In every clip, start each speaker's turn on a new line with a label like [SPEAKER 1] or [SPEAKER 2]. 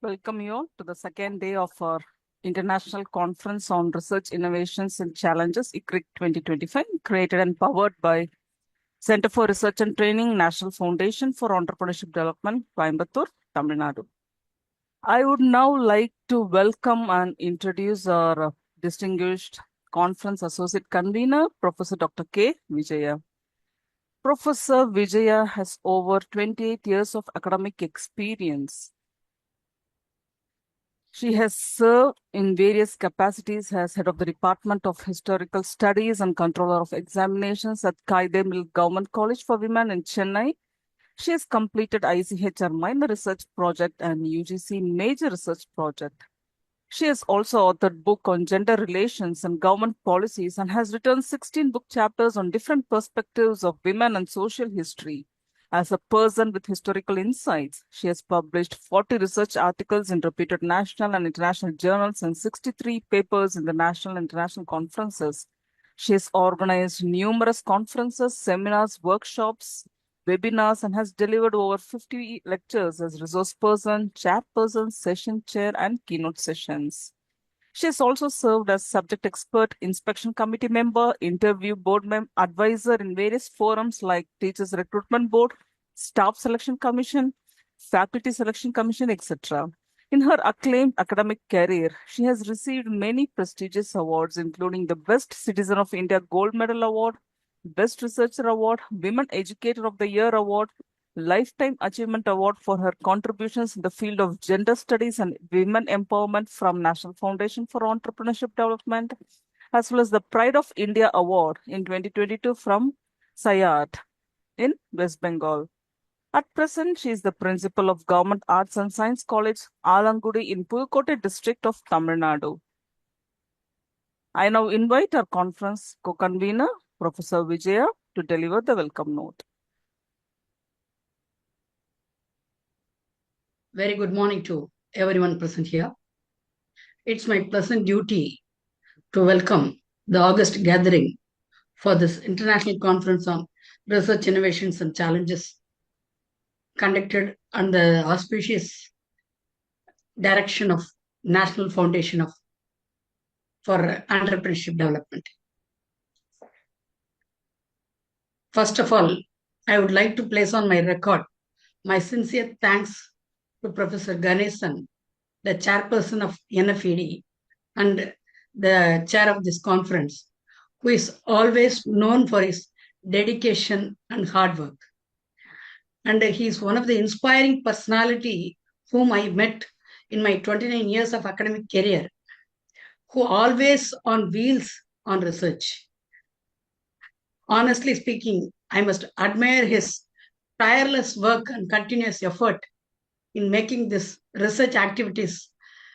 [SPEAKER 1] Welcome you all to the second day of our International Conference on Research Innovations and Challenges, ICRIC 2025, created and powered by Center for Research and Training, National Foundation for Entrepreneurship Development, Coimbatore, Tamil Nadu. I would now like to welcome and introduce our distinguished conference associate convener, Professor Dr. K. Vijaya. Professor Vijaya has over 28 years of academic experience. She has served in various capacities as head of the Department of Historical Studies and controller of examinations at Kaidemil Government College for Women in Chennai. She has completed ICHR minor research project and UGC major research project. She has also authored book on gender relations and government policies and has written 16 book chapters on different perspectives of women and social history. As a person with historical insights, she has published 40 research articles in reputed national and international journals and 63 papers in the national and international conferences. She has organized numerous conferences, seminars, workshops, webinars, and has delivered over 50 lectures as resource person, chairperson, session chair, and keynote sessions. She has also served as subject expert, inspection committee member, interview board advisor in various forums like Teachers Recruitment Board, Staff Selection Commission, Faculty Selection Commission, etc. In her acclaimed academic career, she has received many prestigious awards, including the Best Citizen of India Gold Medal Award, Best Researcher Award, Women Educator of the Year Award, Lifetime Achievement Award for her contributions in the field of gender studies and women empowerment from National Foundation for Entrepreneurship Development, as well as the Pride of India Award in 2022 from SIART in West Bengal. At present, she is the principal of Government Arts and Science College, Alangudi in Pudukkottai district of Tamil Nadu. I now invite our conference co-convener, Professor Vijaya, to deliver the welcome note.
[SPEAKER 2] Very good morning to everyone present here. It's my pleasant duty to welcome the August gathering for this International Conference on Research Innovations and Challenges conducted under the auspicious direction of National Foundation for Entrepreneurship Development. First of all, I would like to place on my record my sincere thanks to Professor Ganesan, the chairperson of NFED and the chair of this conference, who is always known for his dedication and hard work. And he is one of the inspiring personality whom I met in my 29 years of academic career, who always on wheels on research. Honestly speaking, I must admire his tireless work and continuous effort in making this research activities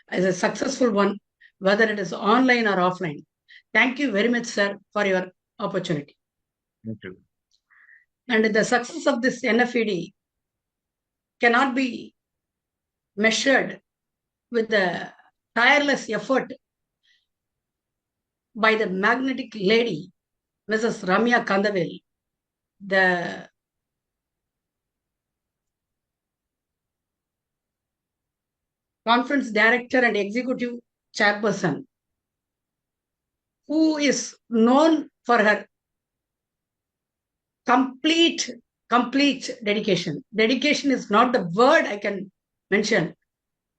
[SPEAKER 2] as a successful one, whether it is online or offline. Thank you very much, sir, for your opportunity.
[SPEAKER 3] Thank you.
[SPEAKER 2] And the success of this NFED cannot be measured with the tireless effort by the magnetic lady, Mrs. Ramya Kandavel, the conference director and executive chairperson, who is known for her complete dedication. Dedication is not the word I can mention.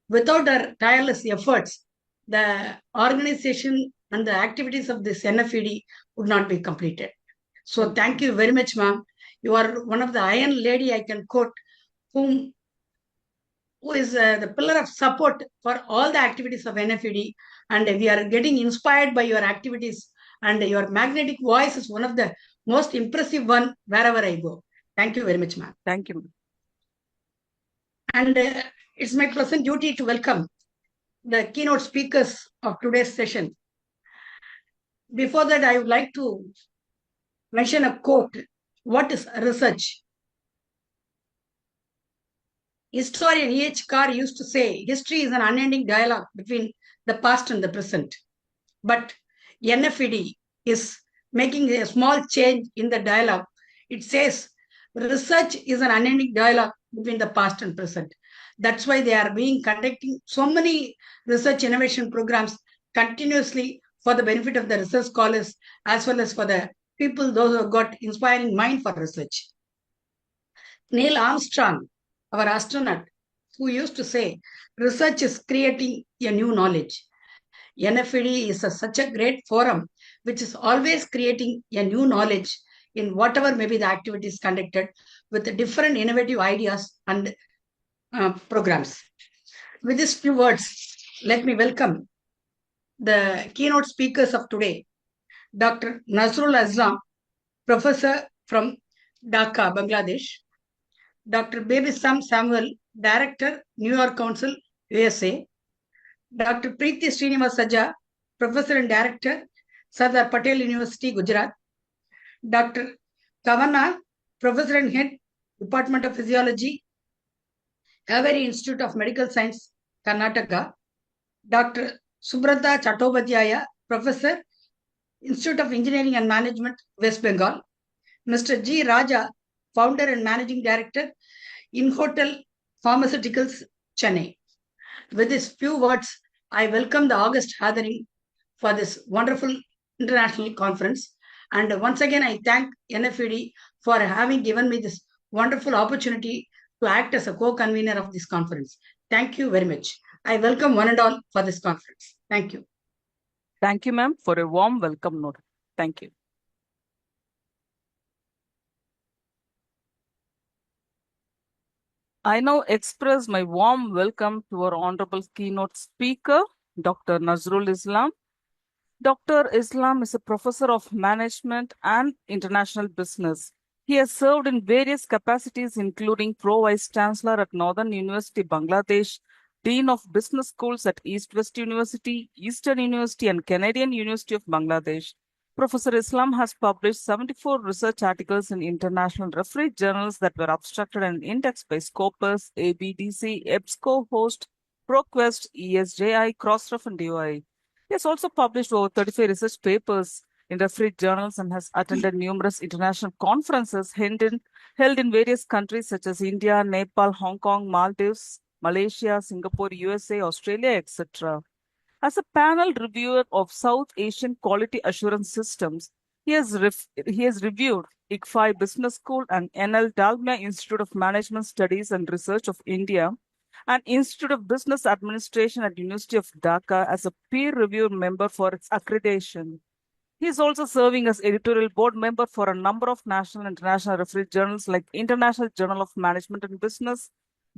[SPEAKER 2] Without her tireless efforts, the organization and the activities of this NFED would not be completed. So thank you very much, ma'am. You are one of the iron lady I can quote, who is the pillar of support for all the activities of NFED, and we are getting inspired by your activities, and your magnetic voice is one of the most impressive one wherever I go. Thank you very much, ma'am.
[SPEAKER 1] Thank you.
[SPEAKER 2] And it's my pleasant duty to welcome the keynote speakers of today's session. Before that, I would like to mention a quote. What is research? Historian E.H. Carr used to say, history is an unending dialogue between the past and the present. But NFED is making a small change in the dialogue. It says, research is an unending dialogue between the past and present. That's why they are being conducting so many research innovation programs continuously for the benefit of the research scholars as well as for the people, those who have got inspiring mind for research. Neil Armstrong, our astronaut, who used to say, research is creating a new knowledge. NFED is such a great forum which is always creating a new knowledge in whatever may be the activities conducted with different innovative ideas and programs. With these few words, let me welcome the keynote speakers of today, Dr. Nazrul Islam, professor from Dhaka, Bangladesh, Dr. Babysam Samuel, Director, New York Council, USA, Dr. Preeti Srinivas Sajja, Professor and Director, Sardar Patel University, Gujarat, Dr. Kavanna, Professor and Head, Department of Physiology, Haveri Institute of Medical Science, Karnataka, Dr. Subrata Chattopadhyaya, Professor, Institute of Engineering and Management, West Bengal, Mr. G. Raja, Founder and Managing Director, Inhotel Pharmaceuticals, Chennai. With these few words, I welcome the August gathering for this wonderful international conference. And once again, I thank NFED for having given me this wonderful opportunity to act as a co-convener of this conference. Thank you very much. I welcome one and all for this conference. Thank you.
[SPEAKER 1] Thank you, ma'am, for a warm welcome note. Thank you. I now express my warm welcome to our honorable keynote speaker, Dr. Nazrul Islam. Dr. Islam is a professor of management and international business. He has served in various capacities, including Pro Vice Chancellor at Northern University, Bangladesh, Dean of Business Schools at East West University, Eastern University, and Canadian University of Bangladesh. Professor Islam has published 74 research articles in international refereed journals that were abstracted and indexed by Scopus, ABDC, EBSCO, Host, ProQuest, ESJI, Crossref, and DOI. He has also published over 35 research papers in refereed journals and has attended numerous international conferences held in various countries such as India, Nepal, Hong Kong, Maldives, Malaysia, Singapore, USA, Australia, etc. As a panel reviewer of South Asian quality assurance systems, he has reviewed ICFI Business School and NL Dalmia Institute of Management Studies and Research of India and Institute of Business Administration at University of Dhaka as a peer review member for its accreditation. He is also serving as editorial board member for a number of national and international refereed journals like International Journal of Management and Business,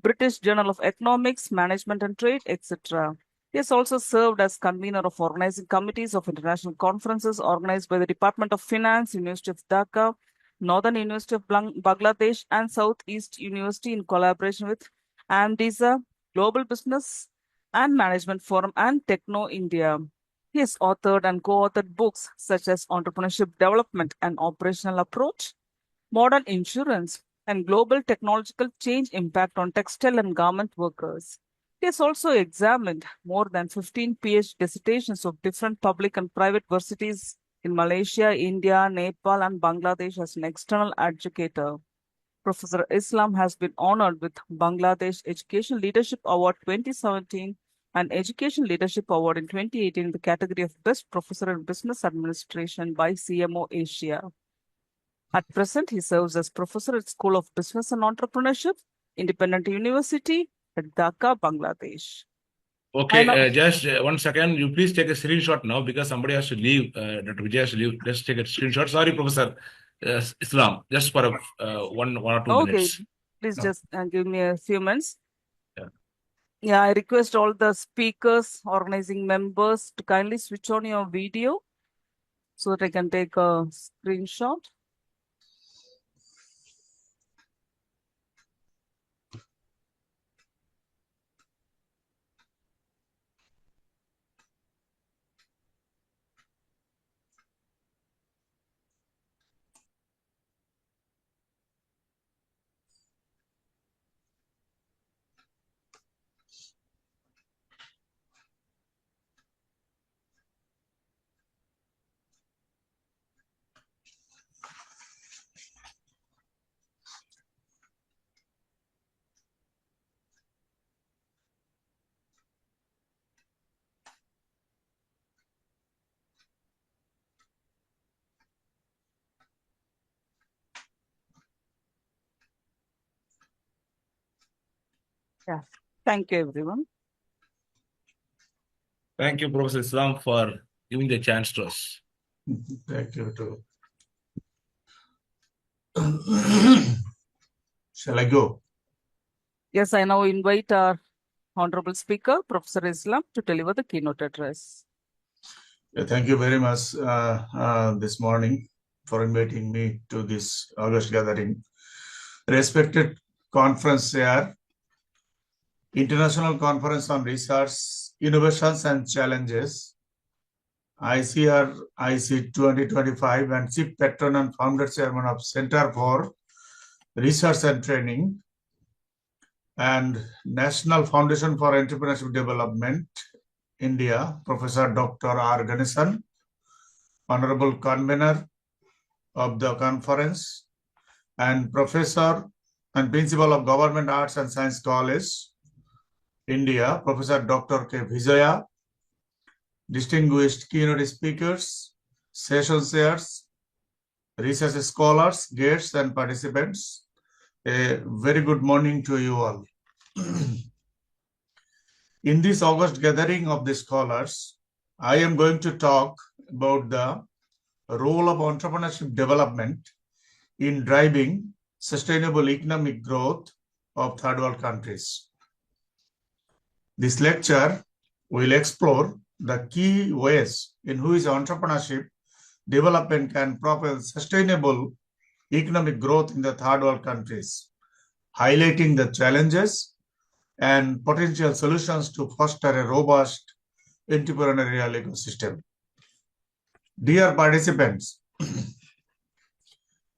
[SPEAKER 1] British Journal of Economics, Management and Trade, etc. He has also served as convener of organizing committees of international conferences organized by the Department of Finance, University of Dhaka, Northern University of Bangladesh, and Southeast University in collaboration with AMDISA, Global Business and Management Forum, and Techno India. He has authored and co-authored books such as Entrepreneurship Development and Operational Approach, Modern Insurance, and Global Technological Change Impact on Textile and Garment Workers. He has also examined more than 15 PhD dissertations of different public and private universities in Malaysia, India, Nepal, and Bangladesh as an external educator. Professor Islam has been honored with Bangladesh Education Leadership Award 2017 and Education Leadership Award in 2018 in the category of Best Professor in Business Administration by CMO Asia. At present, he serves as professor at School of Business and Entrepreneurship, Independent University at Dhaka, Bangladesh.
[SPEAKER 3] Okay, just 1 second. You please take a screenshot now because somebody has to leave. Dr. Vijay has to leave. Just take a screenshot. Sorry, Professor Islam. Just for 1 or 2 minutes.
[SPEAKER 1] Please just give me a few minutes.
[SPEAKER 3] Yeah,
[SPEAKER 1] I request all the speakers, organizing members to kindly switch on your video so that I can take a screenshot. Yeah. Thank you, everyone.
[SPEAKER 3] Thank you, Professor Islam, for giving the chance to us.
[SPEAKER 4] Thank you too. Shall I go?
[SPEAKER 1] Yes, I now invite our honorable speaker, Professor Islam, to deliver the keynote address.
[SPEAKER 4] Yeah, thank you very much this morning for inviting me to this August gathering. Respected conference chair, International Conference on Research, Innovations and Challenges, ICRIC 2025, and Chief Patron and Founder Chairman of Center for Research and Training, and National Foundation for Entrepreneurship Development, India, Professor Dr. R. Ganesan, Honorable Convener of the conference, and Professor and Principal of Government Arts and Science College, India, Professor Dr. K. Vijaya, distinguished keynote speakers, session chairs, research scholars, guests, and participants. A very good morning to you all. In this August gathering of the scholars, I am going to talk about the role of entrepreneurship development in driving sustainable economic growth of third world countries. This lecture will explore the key ways in which entrepreneurship development can propel sustainable economic growth in the third world countries, highlighting the challenges and potential solutions to foster a robust entrepreneurial ecosystem. Dear participants,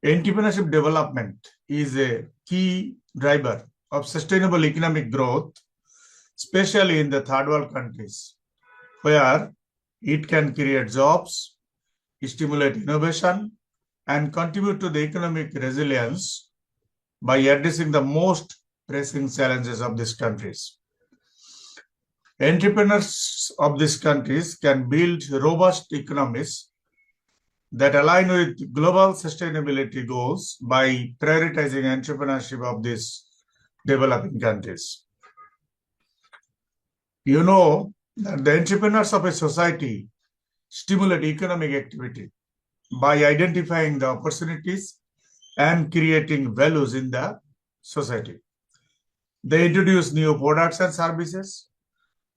[SPEAKER 4] entrepreneurship development is a key driver of sustainable economic growth, especially in the third world countries, where it can create jobs, stimulate innovation, and contribute to the economic resilience by addressing the most pressing challenges of these countries. Entrepreneurs of these countries can build robust economies that align with global sustainability goals by prioritizing entrepreneurship of these developing countries. You know that the entrepreneurs of a society stimulate economic activity by identifying the opportunities and creating values in the society. They introduce new products and services.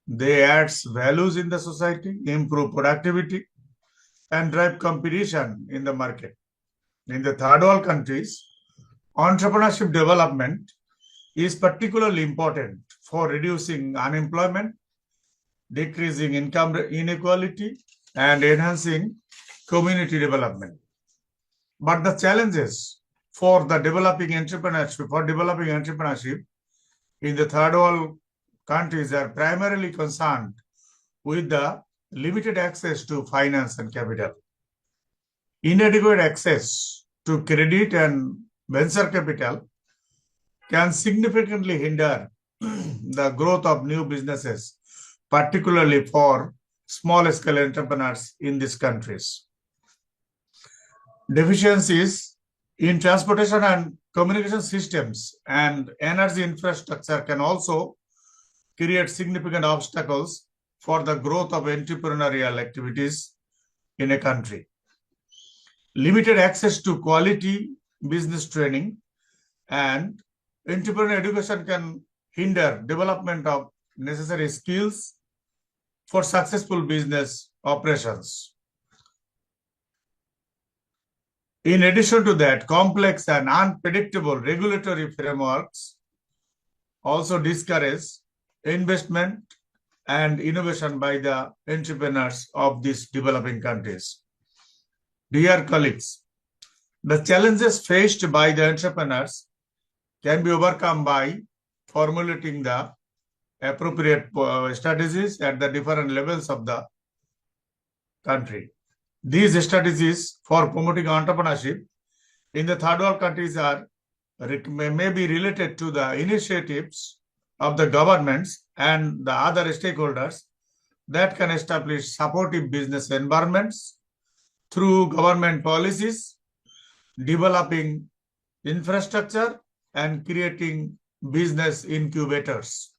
[SPEAKER 4] They add values in the society, improve productivity, and drive competition in the market. In the third world countries, entrepreneurship development is particularly important for reducing unemployment, decreasing income inequality, and enhancing community development. But the challenges for developing entrepreneurship in the third world countries are primarily concerned with the limited access to finance and capital. Inadequate access to credit and venture capital can significantly hinder the growth of new businesses, particularly for small-scale entrepreneurs in these countries. Deficiencies in transportation and communication systems and energy infrastructure can also create significant obstacles for the growth of entrepreneurial activities in a country. Limited access to quality business training and entrepreneurial education can hinder development of necessary skills for successful business operations. In addition to that, complex and unpredictable regulatory frameworks also discourage investment and innovation by the entrepreneurs of these developing countries. Dear colleagues, the challenges faced by the entrepreneurs can be overcome by formulating the appropriate strategies at the different levels of the country. These strategies for promoting entrepreneurship in the third world countries may be related to the initiatives of the governments and the other stakeholders that can establish supportive business environments through government policies, developing infrastructure, and creating business incubators.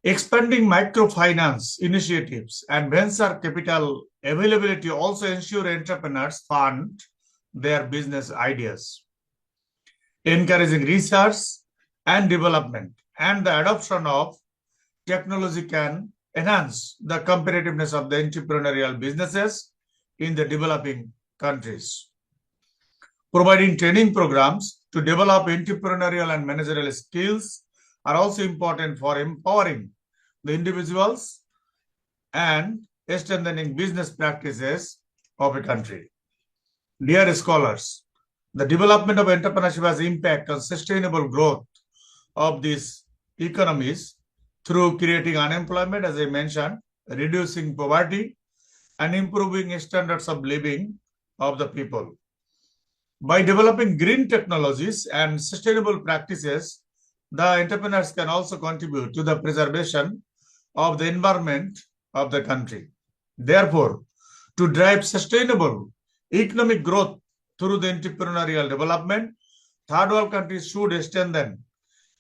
[SPEAKER 4] Expanding microfinance initiatives and venture capital availability also ensure entrepreneurs fund their business ideas. Encouraging research and development and the adoption of technology can enhance the competitiveness of the entrepreneurial businesses in the developing countries. Providing training programs to develop entrepreneurial and managerial skills are also important for empowering the individuals and strengthening business practices of a country. Dear scholars, the development of entrepreneurship has impact on sustainable growth of these economies through creating unemployment, as I mentioned, reducing poverty, and improving standards of living of the people. By developing green technologies and sustainable practices, the entrepreneurs can also contribute to the preservation of the environment of the country. Therefore, to drive sustainable economic growth through the entrepreneurial development, third world countries should strengthen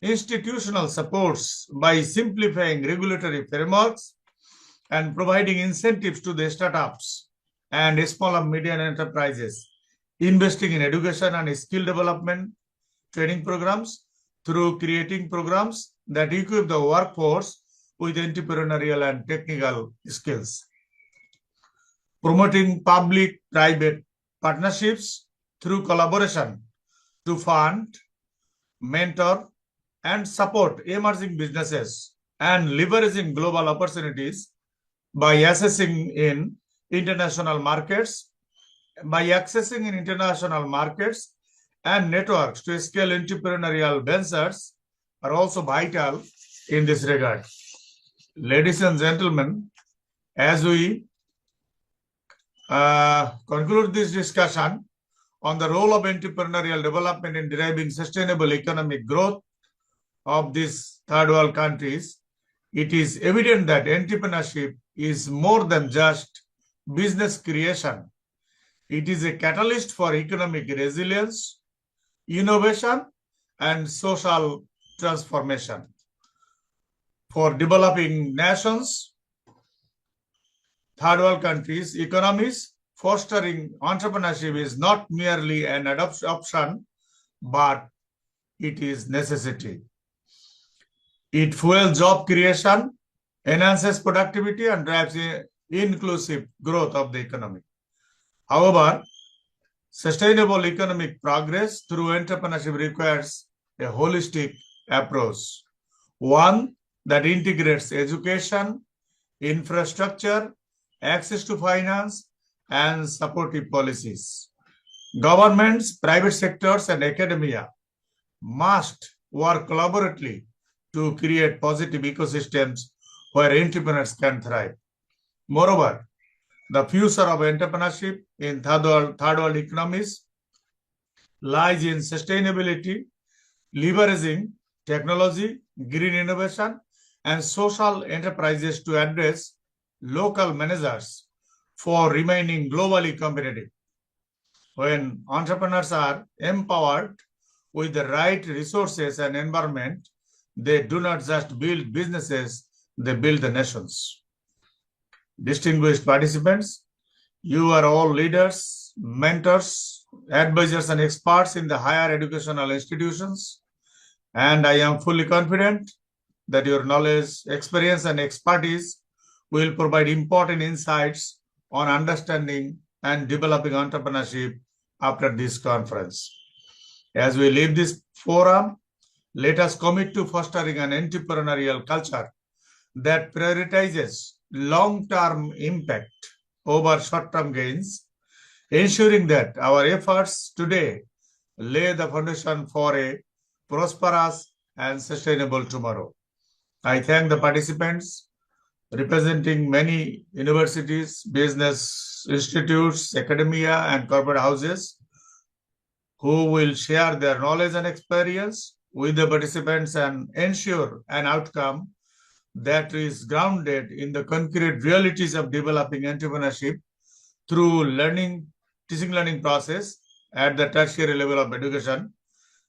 [SPEAKER 4] institutional supports by simplifying regulatory frameworks and providing incentives to the startups and small and medium enterprises, investing in education and skill development training programs through creating programs that equip the workforce with entrepreneurial and technical skills. Promoting public-private partnerships through collaboration to fund, mentor, and support emerging businesses and leveraging global opportunities by accessing in international markets and networks to scale entrepreneurial ventures are also vital in this regard. Ladies and gentlemen, as we conclude this discussion on the role of entrepreneurial development in driving sustainable economic growth of these third world countries, it is evident that entrepreneurship is more than just business creation. It is a catalyst for economic resilience, innovation, and social transformation. For developing nations, third world countries, economies, fostering entrepreneurship is not merely an option, but it is necessity. It fuels job creation, enhances productivity, and drives inclusive growth of the economy. However, sustainable economic progress through entrepreneurship requires a holistic approach, one that integrates education, infrastructure, access to finance, and supportive policies. Governments, private sectors, and academia must work collaboratively to create positive ecosystems where entrepreneurs can thrive. Moreover, the future of entrepreneurship in third world economies lies in sustainability, leveraging technology, green innovation, and social enterprises to address local measures for remaining globally competitive. When entrepreneurs are empowered with the right resources and environment, they do not just build businesses, they build the nations. Distinguished participants, you are all leaders, mentors, advisors, and experts in the higher educational institutions, and I am fully confident that your knowledge, experience, and expertise will provide important insights on understanding and developing entrepreneurship after this conference. As we leave this forum, let us commit to fostering an entrepreneurial culture that prioritizes long-term impact over short-term gains, ensuring that our efforts today lay the foundation for a prosperous and sustainable tomorrow. I thank the participants representing many universities, business institutes, academia, and corporate houses who will share their knowledge and experience with the participants and ensure an outcome that is grounded in the concrete realities of developing entrepreneurship through teaching learning process at the tertiary level of education,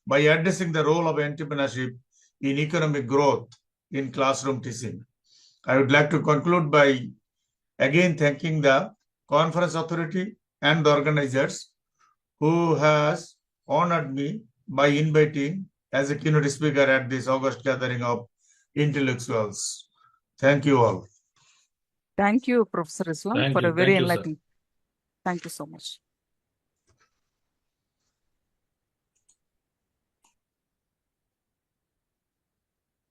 [SPEAKER 4] by addressing the role of entrepreneurship in economic growth in classroom teaching. I would like to conclude by again thanking the conference authority and the organizers who has honored me by inviting as a keynote speaker at this August gathering of intellectuals. Thank you all.
[SPEAKER 1] Thank you, Professor Islam,
[SPEAKER 3] Thank
[SPEAKER 1] for
[SPEAKER 3] you.
[SPEAKER 1] a very
[SPEAKER 3] Thank you, sir.
[SPEAKER 1] enlightening. Thank you so much.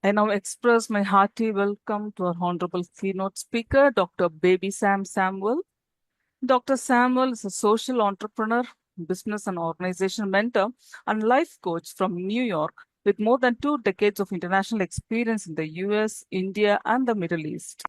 [SPEAKER 1] I now express my hearty welcome to our honorable keynote speaker, Dr. Baby Sam Samuel. Dr. Samuel is a social entrepreneur, business and organization mentor, and life coach from New York with more than 2 decades of international experience in the US, India, and the Middle East.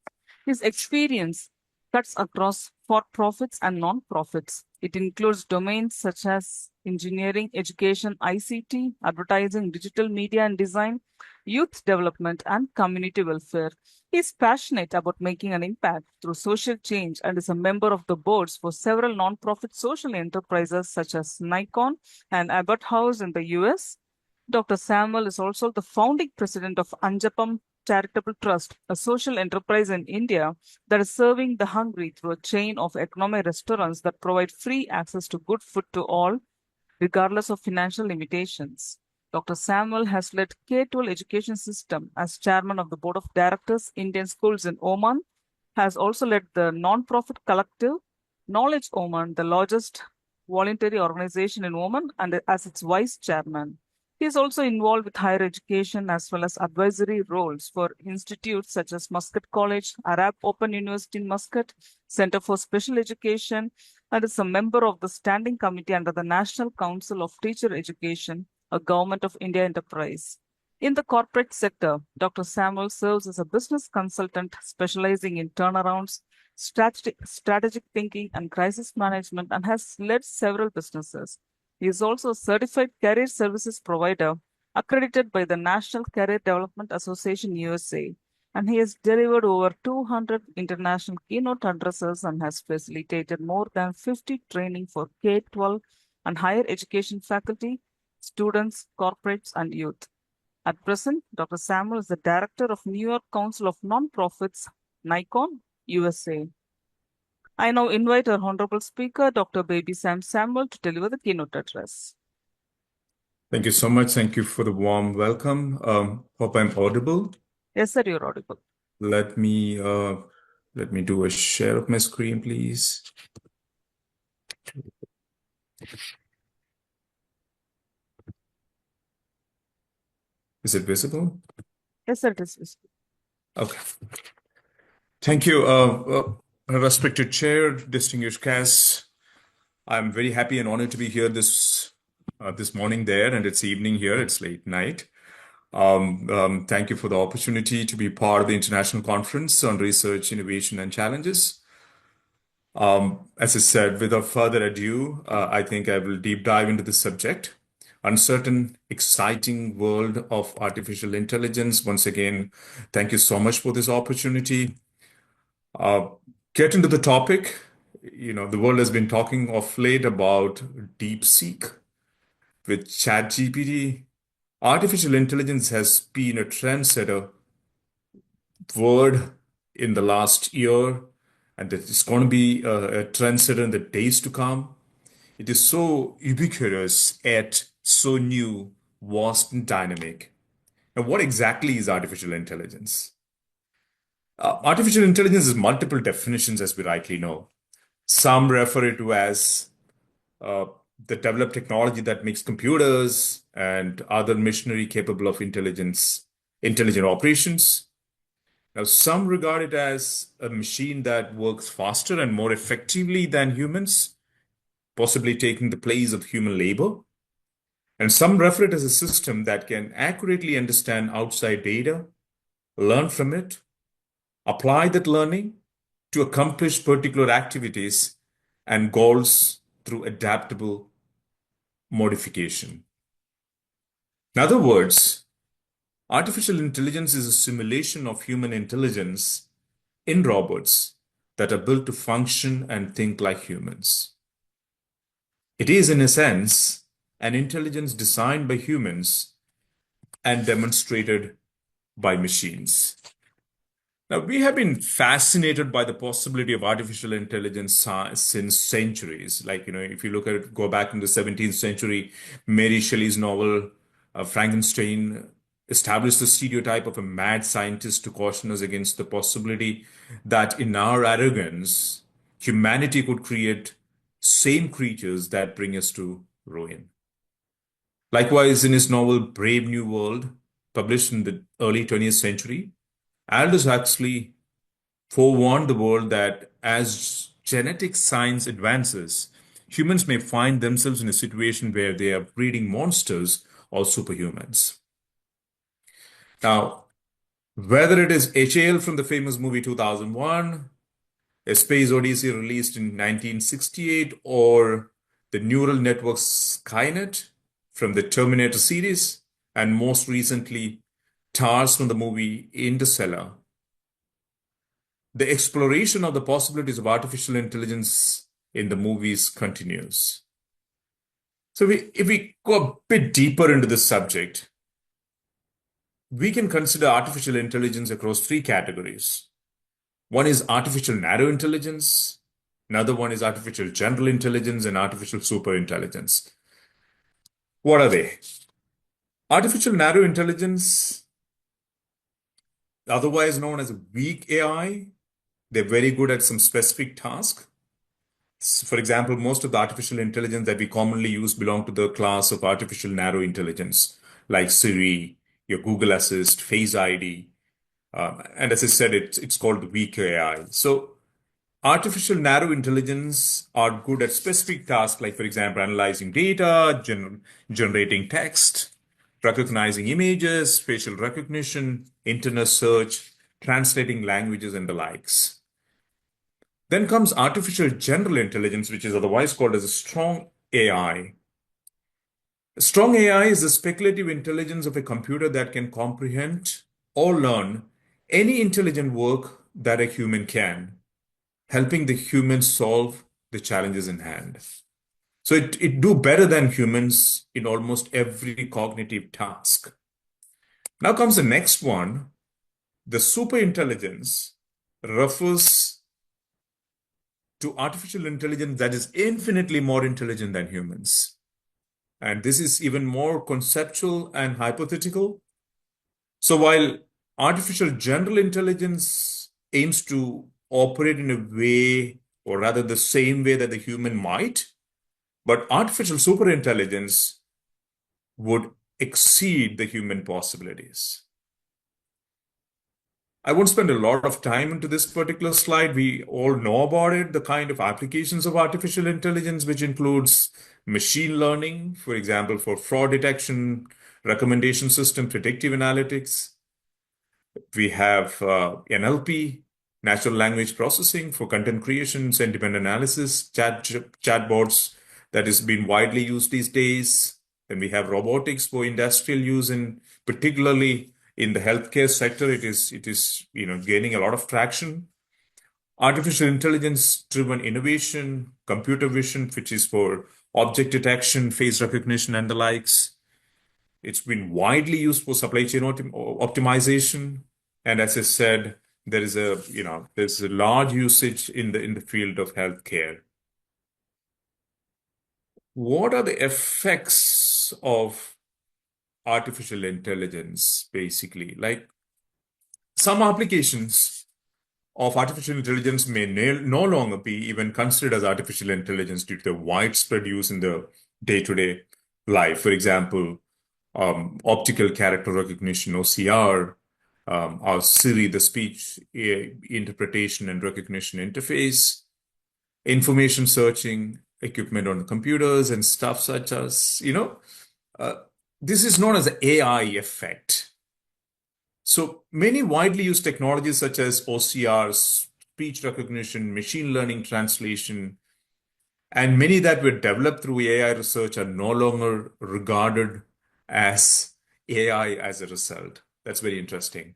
[SPEAKER 1] His experience cuts across for-profits and non-profits. It includes domains such as engineering, education, ICT, advertising, digital media and design, youth development, and community welfare. He is passionate about making an impact through social change and is a member of the boards for several non-profit social enterprises such as Nikon and Abbott House in the US. Dr. Samuel is also the founding president of Anjapam Charitable Trust, a social enterprise in India that is serving the hungry through a chain of economic restaurants that provide free access to good food to all, regardless of financial limitations. Dr. Samuel has led K-12 education system as chairman of the board of directors, Indian schools in Oman, has also led the non-profit collective Knowledge Oman, the largest voluntary organization in Oman, and as its vice chairman. He is also involved with higher education as well as advisory roles for institutes such as Muscat College, Arab Open University in Muscat, Center for Special Education, and is a member of the Standing Committee under the National Council of Teacher Education, a Government of India enterprise. In the corporate sector, Dr. Samuel serves as a business consultant specializing in turnarounds, strategic thinking, and crisis management, and has led several businesses. He is also a certified career services provider accredited by the National Career Development Association USA, and he has delivered over 200 international keynote addresses and has facilitated more than 50 training for K-12 and higher education faculty, students, corporates, and youth. At present, Dr. Samuel is the director of New York Council of Nonprofits, Nikon, USA. I now invite our honorable speaker, Dr. Baby Sam Samuel, to deliver the keynote address.
[SPEAKER 5] Thank you so much. Thank you for the warm welcome. Hope I'm audible.
[SPEAKER 1] Yes, sir, you're audible.
[SPEAKER 5] Let me do a share of my screen, please. Is it visible?
[SPEAKER 1] Yes, sir, it is visible.
[SPEAKER 5] Okay. Thank you, respected chair, distinguished guests. I'm very happy and honored to be here this morning there, and it's evening here. It's late night. Thank you for the opportunity to be part of the International Conference on Research, Innovation, and Challenges. As I said, without further ado, I think I will deep dive into this subject. Uncertain, exciting world of artificial intelligence. Once again, thank you so much for this opportunity. Get into the topic. You know, the world has been talking of late about DeepSeek with ChatGPT. Artificial intelligence has been a trendsetter word in the last year, and it's going to be a trendsetter in the days to come. It is so ubiquitous yet so new, vast, and dynamic. Now, what exactly is artificial intelligence? Artificial intelligence has multiple definitions, as we rightly know. Some refer it to as the developed technology that makes computers and other machinery capable of intelligent operations. Now, some regard it as a machine that works faster and more effectively than humans, possibly taking the place of human labor. And some refer it as a system that can accurately understand outside data, learn from it, apply that learning to accomplish particular activities and goals through adaptable modification. In other words, artificial intelligence is a simulation of human intelligence in robots that are built to function and think like humans. It is, in a sense, an intelligence designed by humans and demonstrated by machines. Now, we have been fascinated by the possibility of artificial intelligence since centuries. Like, if you look at it, go back in the 17th century, Mary Shelley's novel, Frankenstein, established the stereotype of a mad scientist to caution us against the possibility that in our arrogance, humanity could create same creatures that bring us to ruin. Likewise, in his novel Brave New World, published in the early 20th century, Aldous Huxley forewarned the world that as genetic science advances, humans may find themselves in a situation where they are breeding monsters or superhumans. Now, whether it is HAL from the famous movie 2001, A Space Odyssey released in 1968, or the neural network Skynet from the Terminator series, and most recently, TARS from the movie Interstellar, the exploration of the possibilities of artificial intelligence in the movies continues. So if we go a bit deeper into this subject, we can consider artificial intelligence across three categories. One is artificial narrow intelligence, another one is artificial general intelligence, and artificial super intelligence. What are they? Artificial narrow intelligence, otherwise known as weak AI, they're very good at some specific task. For example, most of the artificial intelligence that we commonly use belong to the class of artificial narrow intelligence, like Siri, your Google Assist, Face ID. And as I said, it's called the weak AI. So artificial narrow intelligence are good at specific tasks, like, for example, analyzing data, generating text, recognizing images, facial recognition, internet search, translating languages, and the likes. Then comes artificial general intelligence, which is otherwise called as a strong AI. A strong AI is the speculative intelligence of a computer that can comprehend or learn any intelligent work that a human can, helping the human solve the challenges in hand. So it do better than humans in almost every cognitive task. Now comes the next one. The super intelligence refers to artificial intelligence that is infinitely more intelligent than humans. And this is even more conceptual and hypothetical. So while artificial general intelligence aims to operate in a way, or rather the same way that the human might, but artificial superintelligence would exceed the human possibilities. I won't spend a lot of time into this particular slide. We all know about it, the kind of applications of artificial intelligence, which includes machine learning, for example, for fraud detection, recommendation system, predictive analytics. We have NLP, natural language processing for content creation, sentiment analysis, chatbots that is being widely used these days. Then we have robotics for industrial use, and particularly in the healthcare sector, it is gaining a lot of traction. Artificial intelligence-driven innovation, computer vision, which is for object detection, face recognition, and the likes. It's been widely used for supply chain optimization, and as I said, there's a large usage in the field of healthcare. What are the effects of artificial intelligence, basically? Like, some applications of artificial intelligence may no longer be even considered as artificial intelligence due to the widespread use in the day-to-day life. For example, optical character recognition, OCR, or Siri, the speech interpretation and recognition interface, information searching equipment on the computers, and stuff such as, this is known as the AI effect. So many widely used technologies such as OCR, speech recognition, machine learning translation, and many that were developed through AI research are no longer regarded as AI as a result. That's very interesting.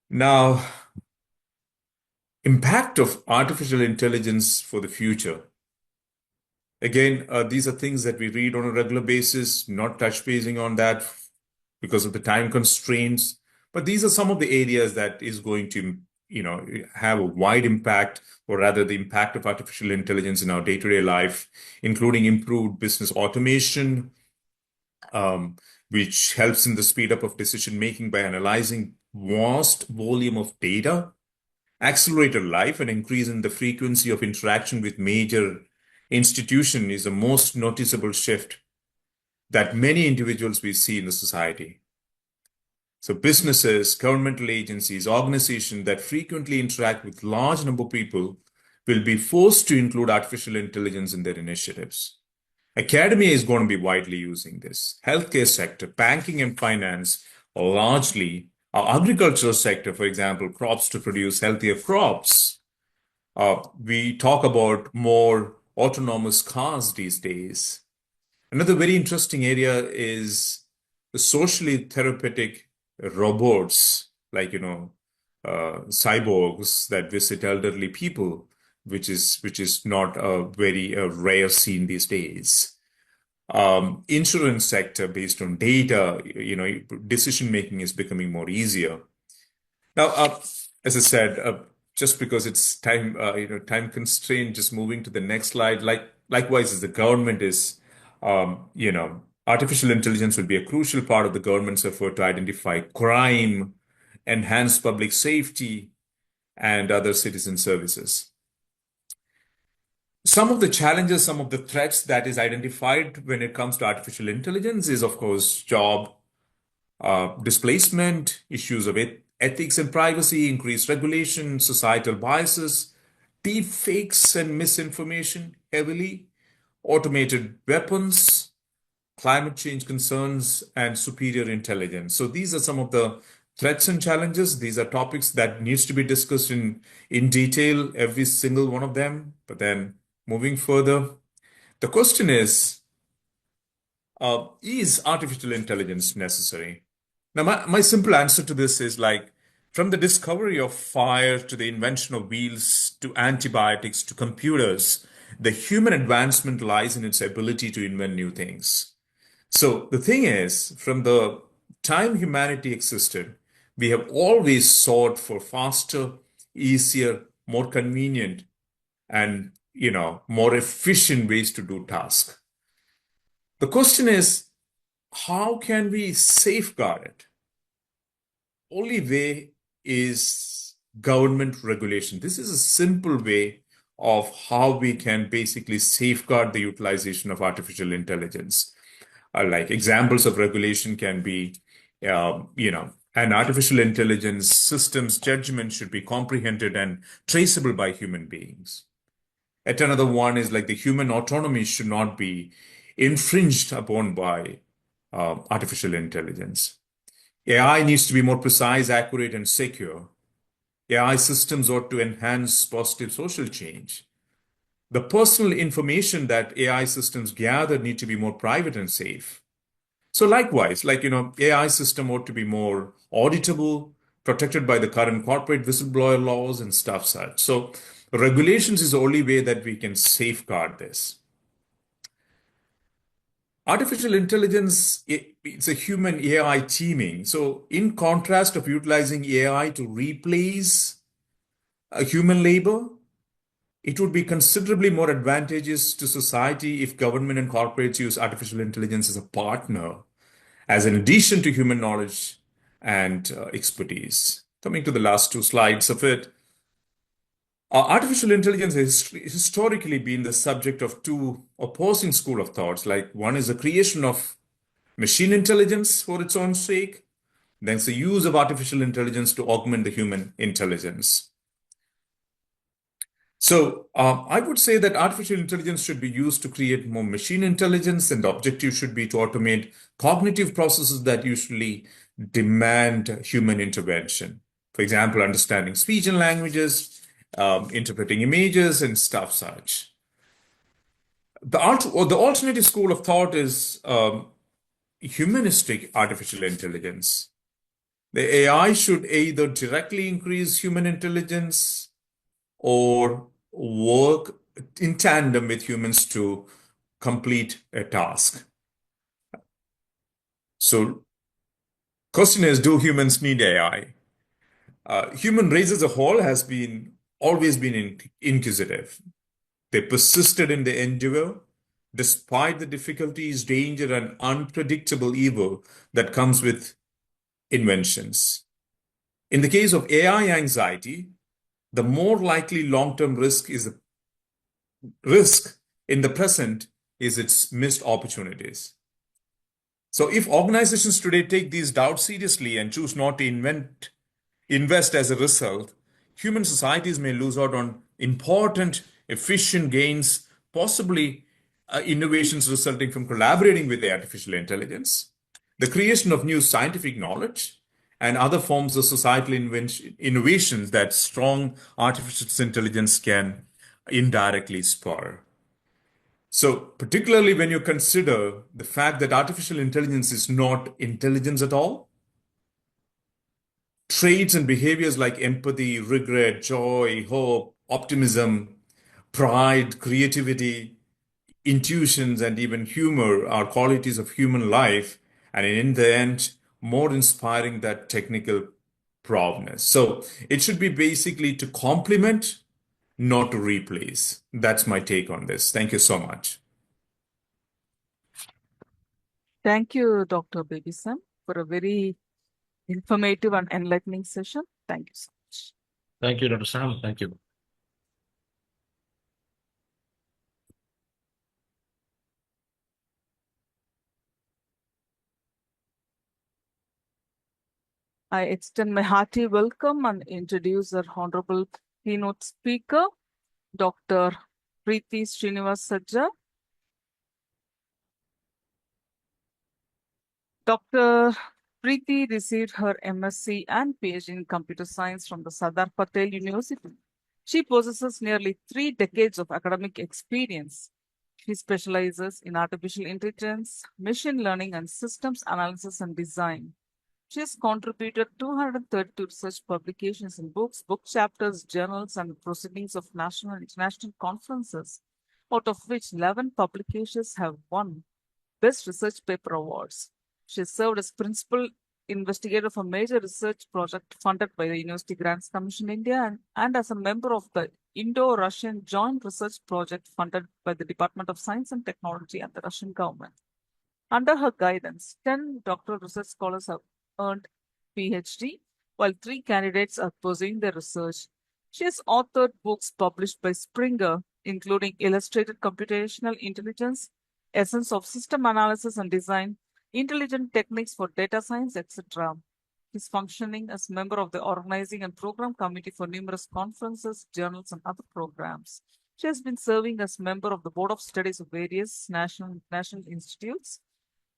[SPEAKER 5] Now, impact of artificial intelligence for the future. Again, these are things that we read on a regular basis, not touch basing on that because of the time constraints. But these are some of the areas that is going to, have a wide impact, or rather the impact of artificial intelligence in our day-to-day life, including improved business automation, which helps in the speed up of decision making by analyzing vast volume of data, accelerated life, and increase in the frequency of interaction with major institution is the most noticeable shift that many individuals we see in the society. So businesses, governmental agencies, organizations that frequently interact with large number of people will be forced to include artificial intelligence in their initiatives. Academia is going to be widely using this. Healthcare sector, banking and finance, largely. Our agricultural sector, for example, crops to produce healthier crops. We talk about more autonomous cars these days. Another very interesting area is the socially therapeutic robots, like, cyborgs that visit elderly people, which is not a very rare scene these days. Insurance sector based on data, decision making is becoming more easier. Now, as I said, just because it's time, time constrained, just moving to the next slide. Likewise, as the government is, artificial intelligence will be a crucial part of the government's effort to identify crime, enhance public safety, and other citizen services. Some of the challenges, some of the threats that is identified when it comes to artificial intelligence is, of course, job displacement, issues of ethics and privacy, increased regulation, societal biases, deep fakes and misinformation heavily, automated weapons, climate change concerns, and superior intelligence. So these are some of the threats and challenges. These are topics that needs to be discussed in detail, every single one of them. But then moving further, the question is artificial intelligence necessary? Now, my simple answer to this is from the discovery of fire to the invention of wheels to antibiotics to computers, the human advancement lies in its ability to invent new things. So the thing is, from the time humanity existed, we have always sought for faster, easier, more convenient, and more efficient ways to do tasks. The question is, how can we safeguard it? Only way is government regulation. This is a simple way of how we can basically safeguard the utilization of artificial intelligence. Like examples of regulation can be, an artificial intelligence system's judgment should be comprehended and traceable by human beings. Yet another one is like the human autonomy should not be infringed upon by artificial intelligence. AI needs to be more precise, accurate, and secure. AI systems ought to enhance positive social change. The personal information that AI systems gather need to be more private and safe. So likewise, AI system ought to be more auditable, protected by the current corporate whistleblower laws and stuff such. So regulations is the only way that we can safeguard this. Artificial intelligence, it's a human AI teaming. So in contrast of utilizing AI to replace a human labor, it would be considerably more advantageous to society if government and corporates use artificial intelligence as a partner, as an addition to human knowledge and expertise. Coming to the last two slides of it, artificial intelligence has historically been the subject of two opposing schools of thoughts. Like one is the creation of machine intelligence for its own sake, then it's the use of artificial intelligence to augment the human intelligence. So I would say that artificial intelligence should be used to create more machine intelligence, and the objective should be to automate cognitive processes that usually demand human intervention. For example, understanding speech and languages, interpreting images, and stuff such. The alternative school of thought is humanistic artificial intelligence. The AI should either directly increase human intelligence or work in tandem with humans to complete a task. So, question is, do humans need AI? Human race as a whole has always been inquisitive. They persisted in the endeavor despite the difficulties, danger, and unpredictable evil that comes with inventions. In the case of AI anxiety, the more likely long-term risk in the present is its missed opportunities. So if organizations today take these doubts seriously and choose not to invest as a result, human societies may lose out on important, efficient gains, possibly innovations resulting from collaborating with the artificial intelligence, the creation of new scientific knowledge, and other forms of societal innovations that strong artificial intelligence can indirectly spur. So, particularly when you consider the fact that artificial intelligence is not intelligence at all, traits and behaviors like empathy, regret, joy, hope, optimism, pride, creativity, intuitions, and even humor are qualities of human life, and in the end, more inspiring than technical prowess. So it should be basically to complement, not to replace. That's my take on this. Thank you so much.
[SPEAKER 1] Thank you, Dr. Baby-san, for a very informative and enlightening session. Thank you so much.
[SPEAKER 3] Thank you, Dr. Sam. Thank you.
[SPEAKER 1] I extend my hearty welcome and introduce our honorable keynote speaker, Dr. Preeti Srinivas Sajja. Dr. Preeti received her MSc and PhD in computer science from the Sardar Patel University. She possesses nearly 3 decades of academic experience. She specializes in artificial intelligence, machine learning, and systems analysis and design. She has contributed 232 research publications in books, book chapters, journals, and proceedings of national and international conferences, out of which 11 publications have won Best Research Paper Awards. She served as principal investigator for major research project funded by the University Grants Commission India and as a member of the Indo-Russian Joint Research Project funded by the Department of Science and Technology and the Russian government. Under her guidance, 10 doctoral research scholars have earned PhD, while 3 candidates are pursuing their research. She has authored books published by Springer, including Illustrated Computational Intelligence, Essence of System Analysis and Design, Intelligent Techniques for Data Science, etc. She is functioning as member of the organizing and program committee for numerous conferences, journals, and other programs. She has been serving as member of the board of studies of various national institutes.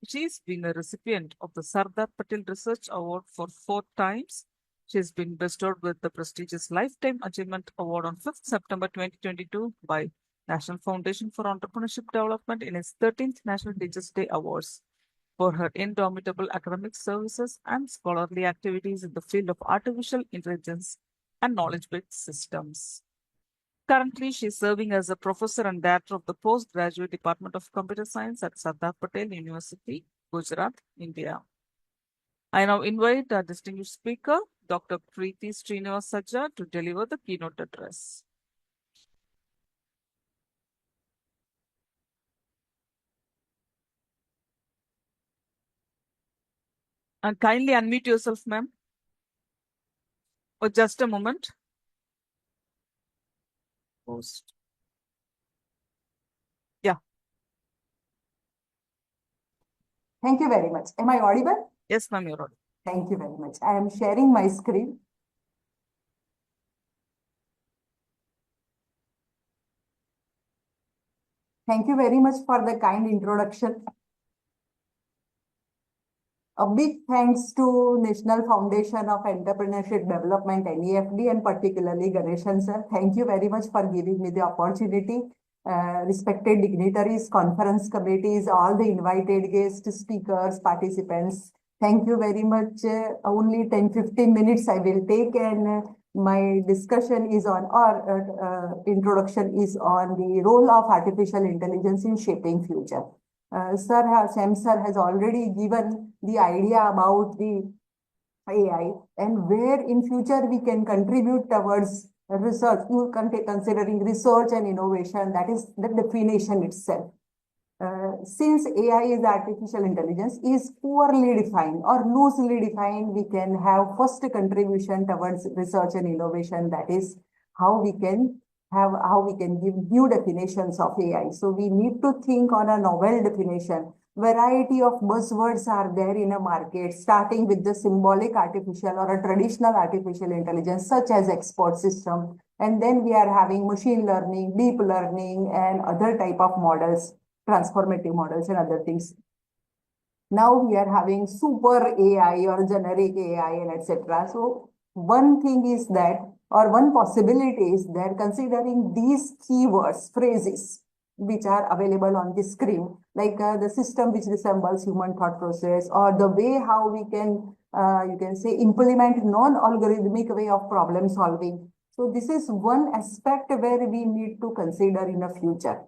[SPEAKER 1] She has been a recipient of the Sardar Patel Research Award for 4 times. She has been bestowed with the prestigious Lifetime Achievement Award on 5th September 2022 by National Foundation for Entrepreneurship Development in its 13th National Teachers' Day Awards for her indomitable academic services and scholarly activities in the field of artificial intelligence and knowledge-based systems. Currently, she is serving as a professor and director of the postgraduate Department of Computer Science at Sardar Patel University, Gujarat, India. I now invite our distinguished speaker, Dr. Preeti Srinivas Sajja, to deliver the keynote address. And kindly unmute yourself, ma'am. For just a moment. Post. Yeah.
[SPEAKER 6] Thank you very much. Am I audible?
[SPEAKER 1] Yes, ma'am, you're audible.
[SPEAKER 6] Thank you very much. I am sharing my screen. Thank you very much for the kind introduction. A big thanks to National Foundation of Entrepreneurship Development, NEFD, and particularly Ganeshan sir. Thank you very much for giving me the opportunity. Respected dignitaries, conference committees, all the invited guests, speakers, participants. Thank you very much. Only 10-15 minutes I will take, and My discussion is on, or introduction is on the role of artificial intelligence in shaping future. Sam sir has already given the idea about the AI and where in future we can contribute towards research, considering research and innovation, that is the definition itself. Since AI is artificial intelligence is poorly defined or loosely defined, we can have first contribution towards research and innovation. That is how we can give new definitions of AI. So we need to think on a novel definition. Variety of buzzwords are there in a market, starting with the symbolic artificial or a traditional artificial intelligence, such as expert system. And then we are having machine learning, deep learning, and other type of models, transformative models and other things. Now we are having super AI or generic AI and etc. So one thing is that, or one possibility is that considering these keywords, phrases, which are available on the screen, like the system which resembles human thought process, or the way how we can, you can say, implement non-algorithmic way of problem solving. So this is one aspect where we need to consider in the future,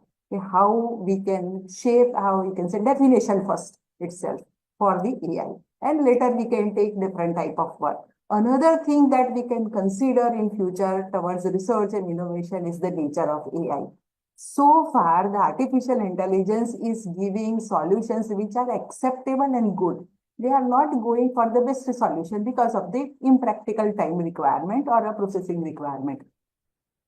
[SPEAKER 6] how we can shape, how we can say definition first itself for the AI. And later we can take different type of work. Another thing that we can consider in future towards research and innovation is the nature of AI. So far, the artificial intelligence is giving solutions which are acceptable and good. They are not going for the best solution because of the impractical time requirement or a processing requirement.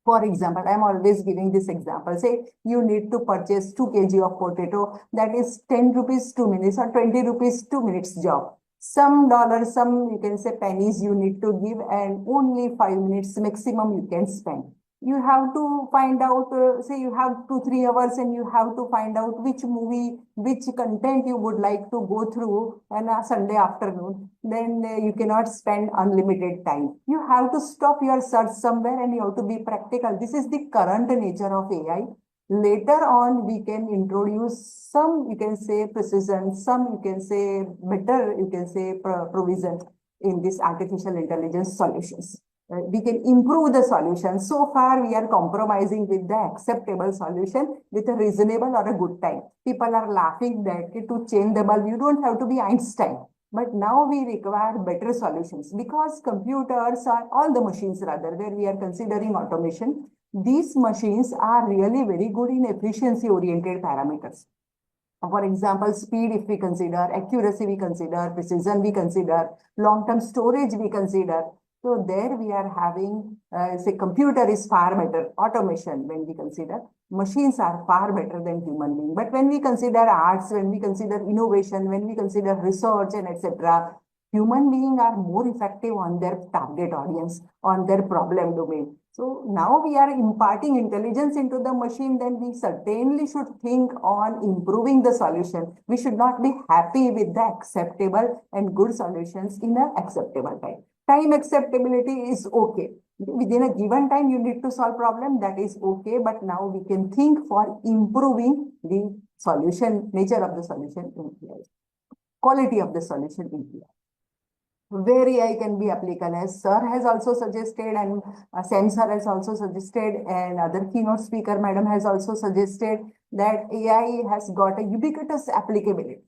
[SPEAKER 6] For example, I'm always giving this example. Say you need to purchase 2 kg of potato, that is 10 rupees 2 minutes or 20 rupees 2 minutes job. Some dollars, some you can say pennies you need to give, and only 5 minutes maximum you can spend. You have to find out, say you have 2-3 hours and you have to find out which movie, which content you would like to go through on a Sunday afternoon. Then you cannot spend unlimited time. You have to stop your search somewhere and you have to be practical. This is the current nature of AI. Later on, we can introduce some, you can say, precision, some, you can say, better, you can say, provision in this artificial intelligence solutions. We can improve the solution. So far, we are compromising with the acceptable solution with a reasonable or a good time. People are laughing that to change the bulb, you don't have to be Einstein. But now we require better solutions because computers are all the machines rather where we are considering automation. These machines are really very good in efficiency oriented parameters. For example, speed if we consider, accuracy we consider, precision we consider, long-term storage we consider. So there we are having, say, computer is far better, automation when we consider, machines are far better than human being. But when we consider arts, when we consider innovation, when we consider research and etc., human beings are more effective on their target audience, on their problem domain. So now we are imparting intelligence into the machine, then we certainly should think on improving the solution. We should not be happy with the acceptable and good solutions in an acceptable time. Time acceptability is okay. Within a given time, you need to solve problem, that is okay. But now we can think for improving the solution, nature of the solution in AI, quality of the solution in AI. Where AI can be applicable, as Sir has also suggested, and Sam Sir has also suggested, and other keynote speaker, Madam, has also suggested that AI has got a ubiquitous applicability.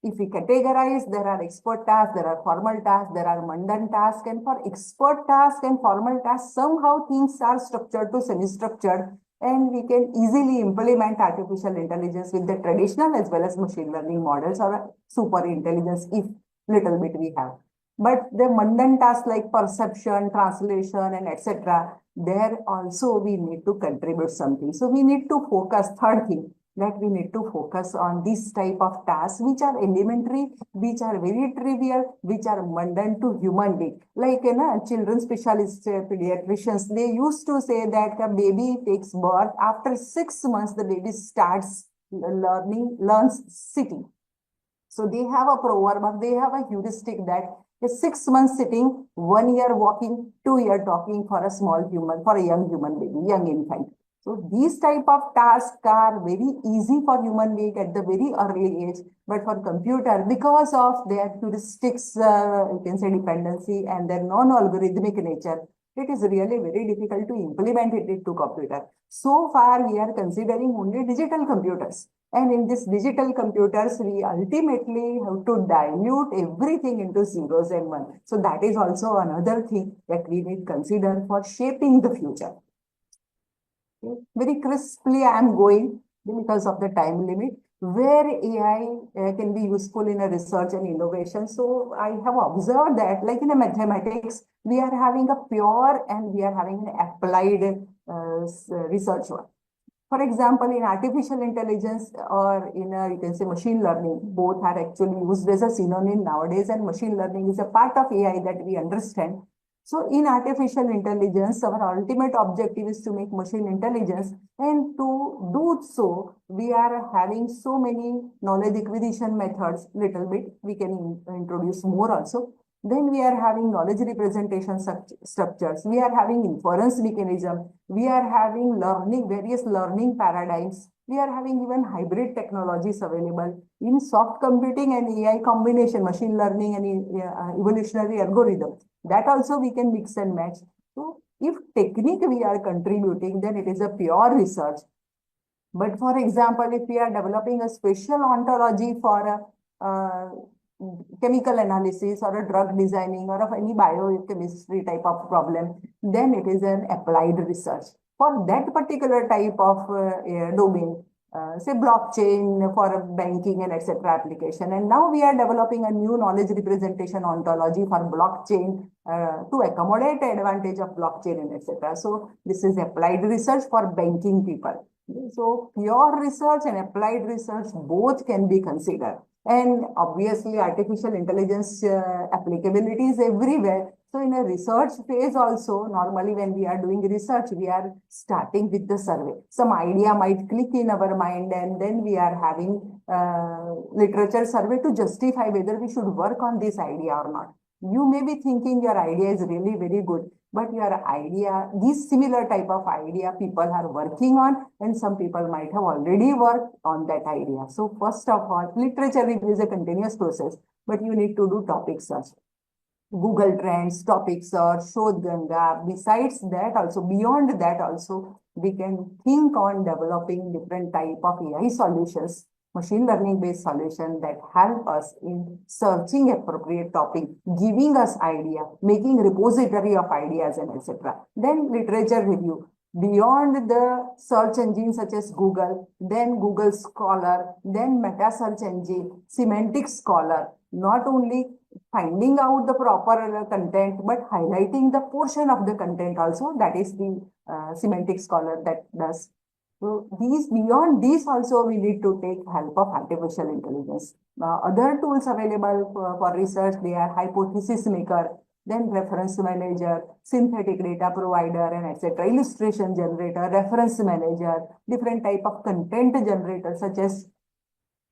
[SPEAKER 6] If we categorize, there are expert tasks, there are formal tasks, there are mundane tasks, and for expert tasks and formal tasks, somehow things are structured to semi-structured, and we can easily implement artificial intelligence with the traditional as well as machine learning models or super intelligence if little bit we have. But the mundane tasks like perception, translation, and etc., there also we need to contribute something. So we need to focus, third thing, that we need to focus on this type of tasks which are elementary, which are very trivial, which are mundane to human being. Like children specialists, pediatricians, they used to say that a baby takes birth. After 6 months, the baby starts learns sitting. So they have a proverb, they have a heuristic that a 6 months sitting, 1 year walking, 2 year talking for a small human, for a young human baby, young infant. So these type of tasks are very easy for human being at the very early age, but for computer, because of their heuristics, you can say dependency and their non-algorithmic nature, it is really very difficult to implement it into computer. So far, we are considering only digital computers. And in this digital computers, we ultimately have to dilute everything into zeros and ones. So that is also another thing that we need to consider for shaping the future. Okay. Very crisply, I am going because of the time limit, where AI can be useful in a research and innovation. So I have observed that, like in a mathematics, we are having a pure and we are having an applied research one. For example, in artificial intelligence or in you can say machine learning, both are actually used as a synonym nowadays, and machine learning is a part of AI that we understand. So in artificial intelligence, our ultimate objective is to make machine intelligence, and to do so, we are having so many knowledge acquisition methods. Little bit, we can introduce more also. Then we are having knowledge representation structures. We are having inference mechanism. We are having various learning paradigms. We are having even hybrid technologies available in soft computing and AI combination, machine learning and evolutionary algorithm. That also we can mix and match. So if technique we are contributing, then it is a pure research. But for example, if we are developing a special ontology for a chemical analysis or a drug designing or of any biochemistry type of problem, then it is an applied research. For that particular type of domain, say blockchain for a banking and etc. application. And now we are developing a new knowledge representation ontology for blockchain to accommodate the advantage of blockchain and etc. So this is applied research for banking people. So pure research and applied research both can be considered. And obviously artificial intelligence applicability is everywhere. So in a research phase also, normally when we are doing research, we are starting with the survey. Some idea might click in our mind, and then we are having literature survey to justify whether we should work on this idea or not. You may be thinking your idea is really very good, but your idea, this similar type of idea people are working on, and some people might have already worked on that idea. So first of all, literature review is a continuous process, but you need to do topic search. Google Trends, topic search, Shodh Ganga. Besides that also, beyond that also, we can think on developing different type of AI solutions, machine learning based solutions that help us in searching appropriate topic, giving us idea, making repository of ideas and etc. Then literature review. Beyond the search engines such as Google, then Google Scholar, then Meta Search Engine, Semantic Scholar, not only finding out the proper content, but highlighting the portion of the content also, that is the Semantic Scholar that does. So beyond these also we need to take help of artificial intelligence. Other tools available for research, they are hypothesis maker, then reference manager, synthetic data provider and etc. Illustration generator, reference manager, different type of content generator such as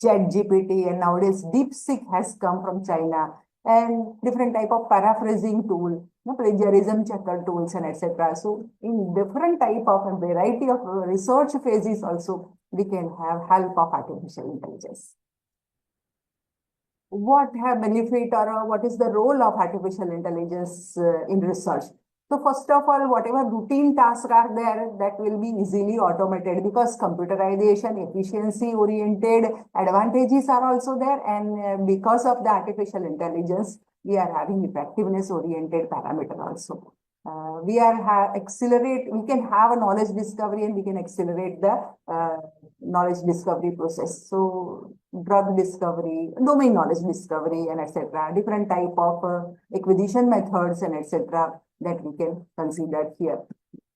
[SPEAKER 6] ChatGPT, and nowadays DeepSeek has come from China, and different type of paraphrasing tool, plagiarism checker tools and etc. So in different type of a variety of research phases also, we can have help of artificial intelligence. What have benefit or what is the role of artificial intelligence in research? So first of all, whatever routine tasks are there, that will be easily automated because computerization, efficiency-oriented advantages are also there. And because of the artificial intelligence, we are having effectiveness-oriented parameter also. We can have a knowledge discovery and we can accelerate the knowledge discovery process. So drug discovery, domain knowledge discovery and etc. Different type of acquisition methods and etc. that we can consider here.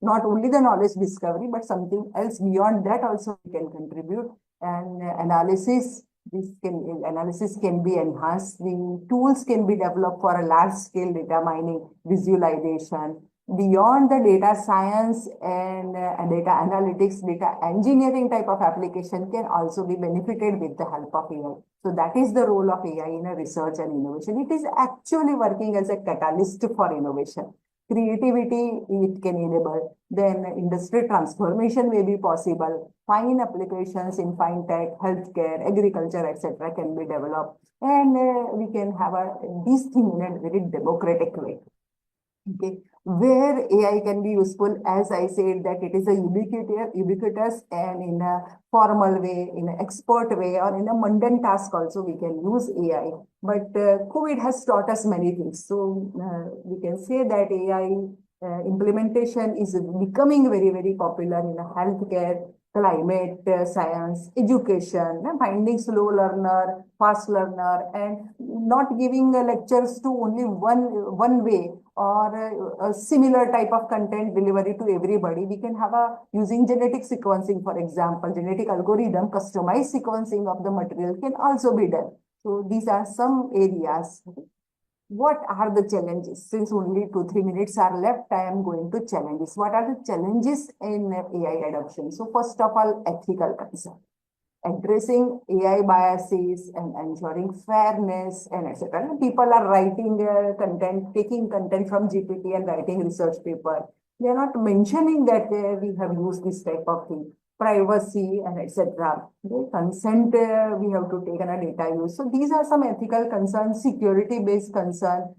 [SPEAKER 6] Not only the knowledge discovery, but something else beyond that also we can contribute. And analysis can be enhanced. The tools can be developed for a large scale data mining, visualization. Beyond the data science and data analytics, data engineering type of application can also be benefited with the help of AI. So that is the role of AI in a research and innovation. It is actually working as a catalyst for innovation. Creativity it can enable. Then industry transformation may be possible. Fine applications in fine tech, healthcare, agriculture, etc. can be developed. And we can have these things in a very democratic way. Okay, where AI can be useful, as I said, that it is a ubiquitous and in a formal way, in an expert way, or in a mundane task also we can use AI. But COVID has taught us many things. So we can say that AI implementation is becoming very, very popular in a healthcare, climate science, education, finding slow learner, fast learner, and not giving lectures to only one way or a similar type of content delivery to everybody. We can have using genetic sequencing, for example, genetic algorithm, customized sequencing of the material can also be done. So these are some areas. What are the challenges? Since only 2-3 minutes are left, I am going to challenges. What are the challenges in AI adoption? So first of all, ethical concern. Addressing AI biases and ensuring fairness and etc. People are writing content, taking content from GPT and writing research paper. They are not mentioning that we have used this type of thing. Privacy and etc. Consent, we have to take on a data use. So these are some ethical concerns, security-based concern,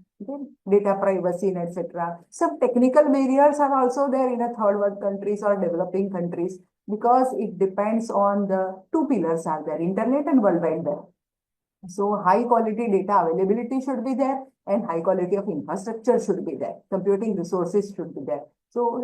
[SPEAKER 6] data privacy and etc. Some technical barriers are also there in a third world countries or developing countries, because it depends on the two pillars are there, internet and World Wide Web. So high quality data availability should be there and high quality of infrastructure should be there. Computing resources should be there. So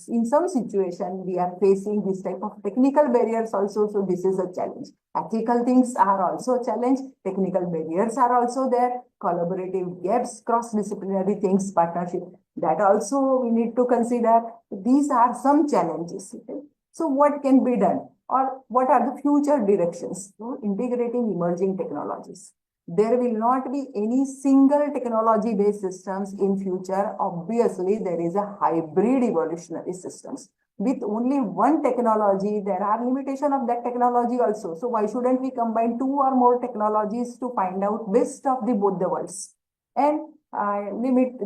[SPEAKER 6] in some situation, we are facing this type of technical barriers also. So this is a challenge. Ethical things are also a challenge. Technical barriers are also there. Collaborative gaps, cross-disciplinary things, partnership. That also we need to consider. These are some challenges. Okay? So what can be done? Or what are the future directions? So integrating emerging technologies. There will not be any single technology-based systems in future. Obviously, there is a hybrid evolutionary systems. With only one technology, there are limitations of that technology also. So why shouldn't we combine 2 or more technologies to find out best of the both the worlds and delimit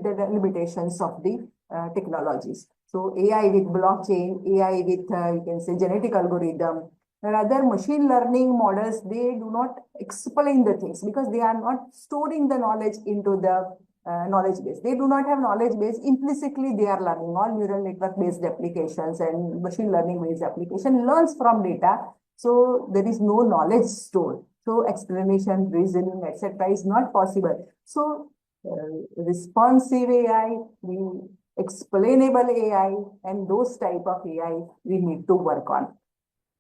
[SPEAKER 6] the limitations of the technologies. So AI with blockchain, AI with you can say genetic algorithm, rather machine learning models, they do not explain the things because they are not storing the knowledge into the knowledge base. They do not have knowledge base. Implicitly, they are learning. All neural network based applications and machine learning based application learns from data. So there is no knowledge stored. So explanation, reasoning, etc. is not possible. So responsive AI, explainable AI, and those type of AI we need to work on.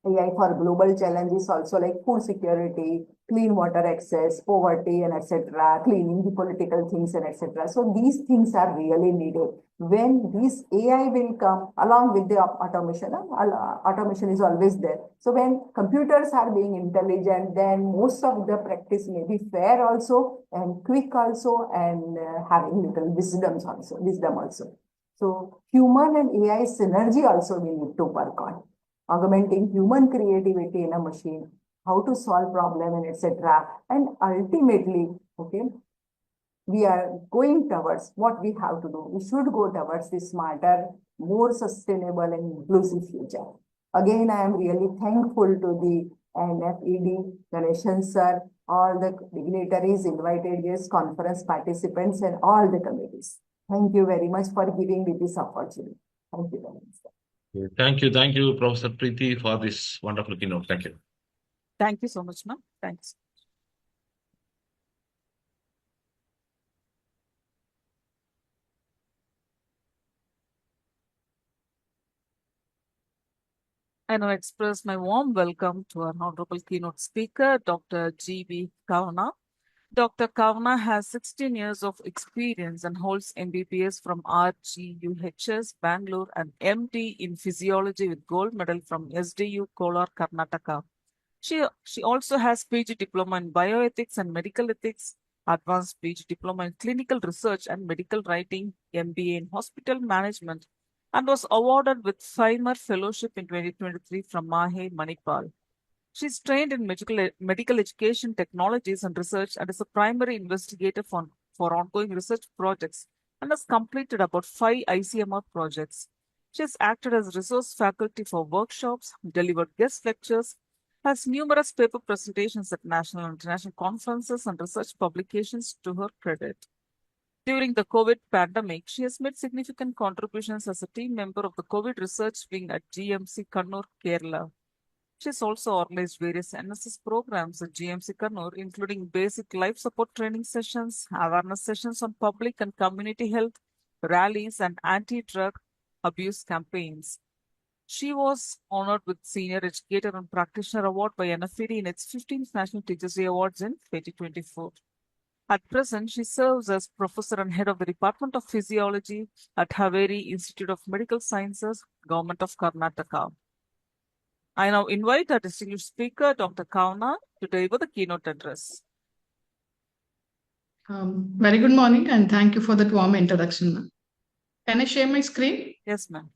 [SPEAKER 6] AI for global challenges also like food security, clean water access, poverty and etc., cleaning the political things and etc. So these things are really needed. When this AI will come along with the automation, automation is always there. So when computers are being intelligent, then most of the practice may be fair also and quick also and having little wisdom also. So human and AI synergy also we need to work on. Augmenting human creativity in a machine, how to solve problem and etc. And ultimately, okay, we are going towards what we have to do. We should go towards the smarter, more sustainable and inclusive future. Again, I am really thankful to the NFED, Ganeshan sir, all the dignitaries, invited guests, conference participants, and all the committees. Thank you very much for giving me this opportunity. Thank you very much, sir.
[SPEAKER 3] Thank you, Professor Preeti, for this wonderful keynote. Thank you.
[SPEAKER 1] Thank you so much, ma'am. Thanks. I now express my warm welcome to our honorable keynote speaker, Dr. G.B. Kavana. Dr. Kavana has 16 years of experience and holds MBBS from RGUHS, Bangalore, and MD in Physiology with gold medal from SDU, Kolar, Karnataka. She also has PG Diploma in Bioethics and Medical Ethics, Advanced PG Diploma in Clinical Research and Medical Writing, MBA in Hospital Management, and was awarded with Feimer Fellowship in 2023 from Mahe, Manipal. She is trained in medical education technologies and research and is a primary investigator for ongoing research projects and has completed about 5 ICMR projects. She has acted as resource faculty for workshops, delivered guest lectures, has numerous paper presentations at national and international conferences and research publications to her credit. During the COVID pandemic, she has made significant contributions as a team member of the COVID research wing at GMC Kannur, Kerala. She has also organized various NSS programs at GMC Kannur, including basic life support training sessions, awareness sessions on public and community health, rallies, and anti-drug abuse campaigns. She was honored with Senior Educator and Practitioner Award by NFED in its 15th National Teachers' Day Awards in 2024. At present, she serves as professor and head of the Department of Physiology at Haveri Institute of Medical Sciences, Government of Karnataka. I now invite our distinguished speaker, Dr. Kauna, to deliver the keynote address.
[SPEAKER 7] Very good morning, and thank you for that warm introduction, ma'am. Can I share my screen?
[SPEAKER 1] Yes, ma'am.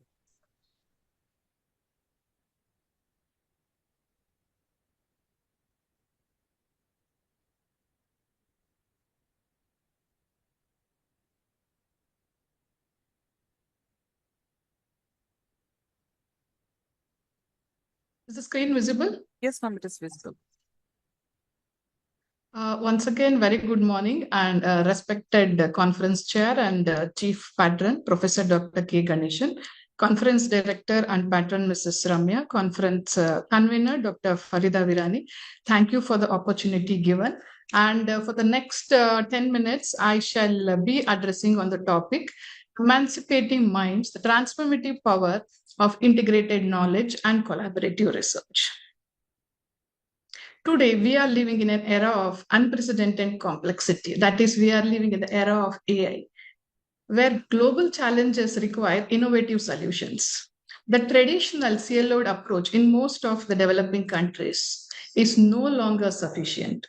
[SPEAKER 7] Is the screen visible?
[SPEAKER 1] Yes, ma'am, it is visible.
[SPEAKER 7] Once again, very good morning, and respected conference chair and chief patron, Professor Dr. K. Ganeshan, conference director and patron, Mrs. Ramya, conference convener, Dr. Farida Virani. Thank you for the opportunity given. And for the next 10 minutes, I shall be addressing on the topic, Emancipating Minds, the Transformative Power of Integrated Knowledge and Collaborative Research. Today, we are living in an era of unprecedented complexity. That is, we are living in the era of AI, where global challenges require innovative solutions. The traditional siloed approach in most of the developing countries is no longer sufficient.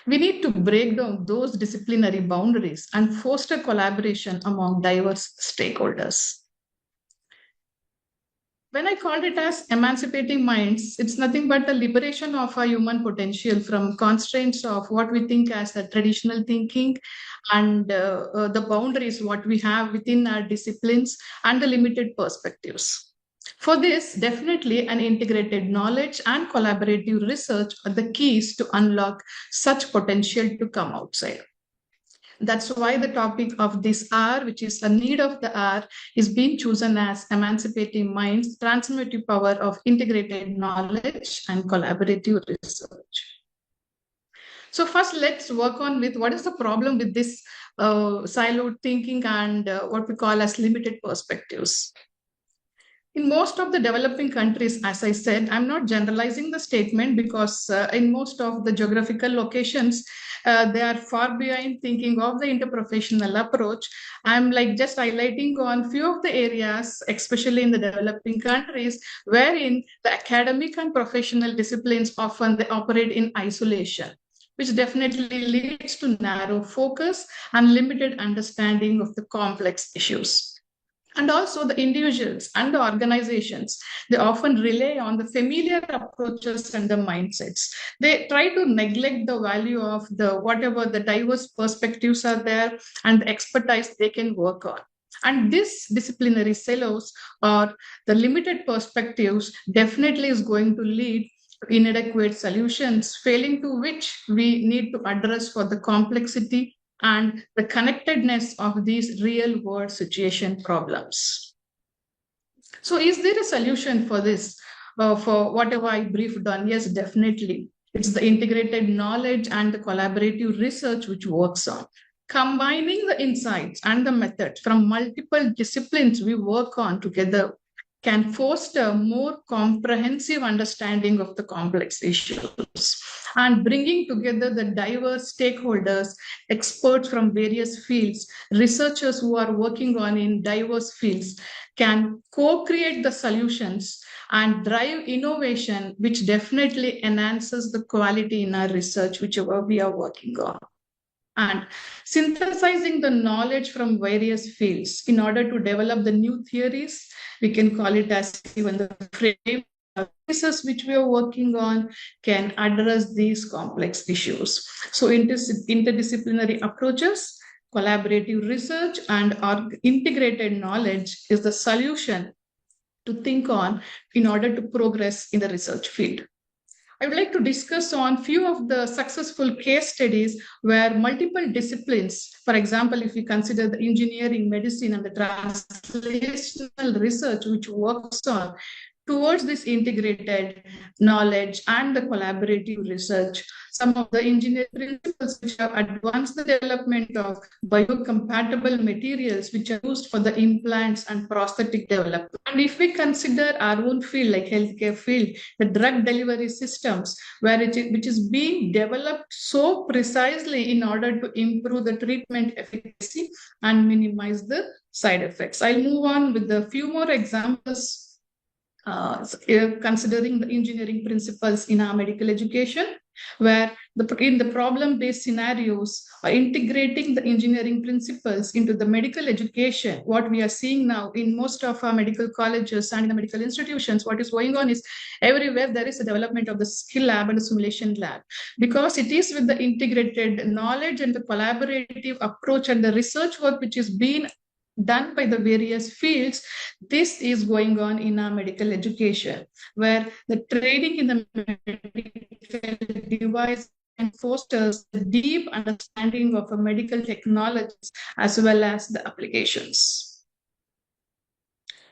[SPEAKER 7] We need to break down those disciplinary boundaries and foster collaboration among diverse stakeholders. When I called it as emancipating minds, it's nothing but the liberation of our human potential from constraints of what we think as the traditional thinking and the boundaries what we have within our disciplines and the limited perspectives. For this, definitely an integrated knowledge and collaborative research are the keys to unlock such potential to come outside. That's why the topic of this hour, which is a need of the hour, is being chosen as Emancipating Minds, Transformative Power of Integrated Knowledge and Collaborative Research. So first, let's work on with what is the problem with this siloed thinking and what we call as limited perspectives. In most of the developing countries, as I said, I'm not generalizing the statement because in most of the geographical locations, they are far behind thinking of the interprofessional approach. I'm like just highlighting on few of the areas, especially in the developing countries, wherein the academic and professional disciplines often they operate in isolation, which definitely leads to narrow focus and limited understanding of the complex issues. And also the individuals and the organizations, they often rely on the familiar approaches and the mindsets. They try to neglect the value of the whatever the diverse perspectives are there and the expertise they can work on. And this disciplinary silos or the limited perspectives definitely is going to lead to inadequate solutions, failing to which we need to address for the complexity and the connectedness of these real world situation problems. So is there a solution for this, for whatever I briefed on? Yes, definitely. It's the integrated knowledge and the collaborative research which works on. Combining the insights and the methods from multiple disciplines we work on together can foster more comprehensive understanding of the complex issues and bringing together the diverse stakeholders, experts from various fields, researchers who are working on in diverse fields can co-create the solutions and drive innovation, which definitely enhances the quality in our research, whichever we are working on. And synthesizing the knowledge from various fields in order to develop the new theories, we can call it as even the frame services which we are working on can address these complex issues. So interdisciplinary approaches collaborative research and integrated knowledge is the solution to think on in order to progress in the research field. I would like to discuss on few of the successful case studies where multiple disciplines, for example, if we consider the engineering, medicine, and the translational research which works on towards this integrated knowledge and the collaborative research, some of the engineering principles which have advanced the development of biocompatible materials which are used for the implants and prosthetic development. And if we consider our own field, like healthcare field, the drug delivery systems, which is being developed so precisely in order to improve the treatment efficacy and minimize the side effects. I'll move on with a few more examples considering the engineering principles in our medical education, where in the problem-based scenarios, integrating the engineering principles into the medical education, what we are seeing now in most of our medical colleges and in the medical institutions, what is going on is everywhere there is a development of the skill lab and the simulation lab, because it is with the integrated knowledge and the collaborative approach and the research work which is being done by the various fields. This is going on in our medical education, where the training in the medical device and fosters the deep understanding of a medical technologies as well as the applications.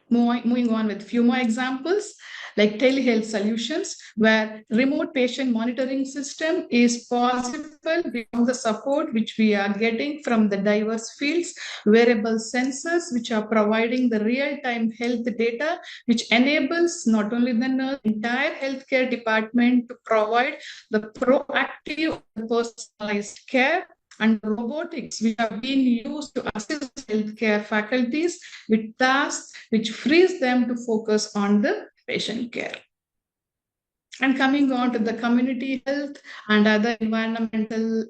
[SPEAKER 7] Moving on with a few more examples, like telehealth solutions, where remote patient monitoring system is possible with the support which we are getting from the diverse fields, wearable sensors which are providing the real-time health data, which enables not only the nurse, entire healthcare department to provide the proactive personalized care, and robotics which are being used to assist healthcare faculties with tasks which frees them to focus on the patient care. And coming on to the community health and other environmental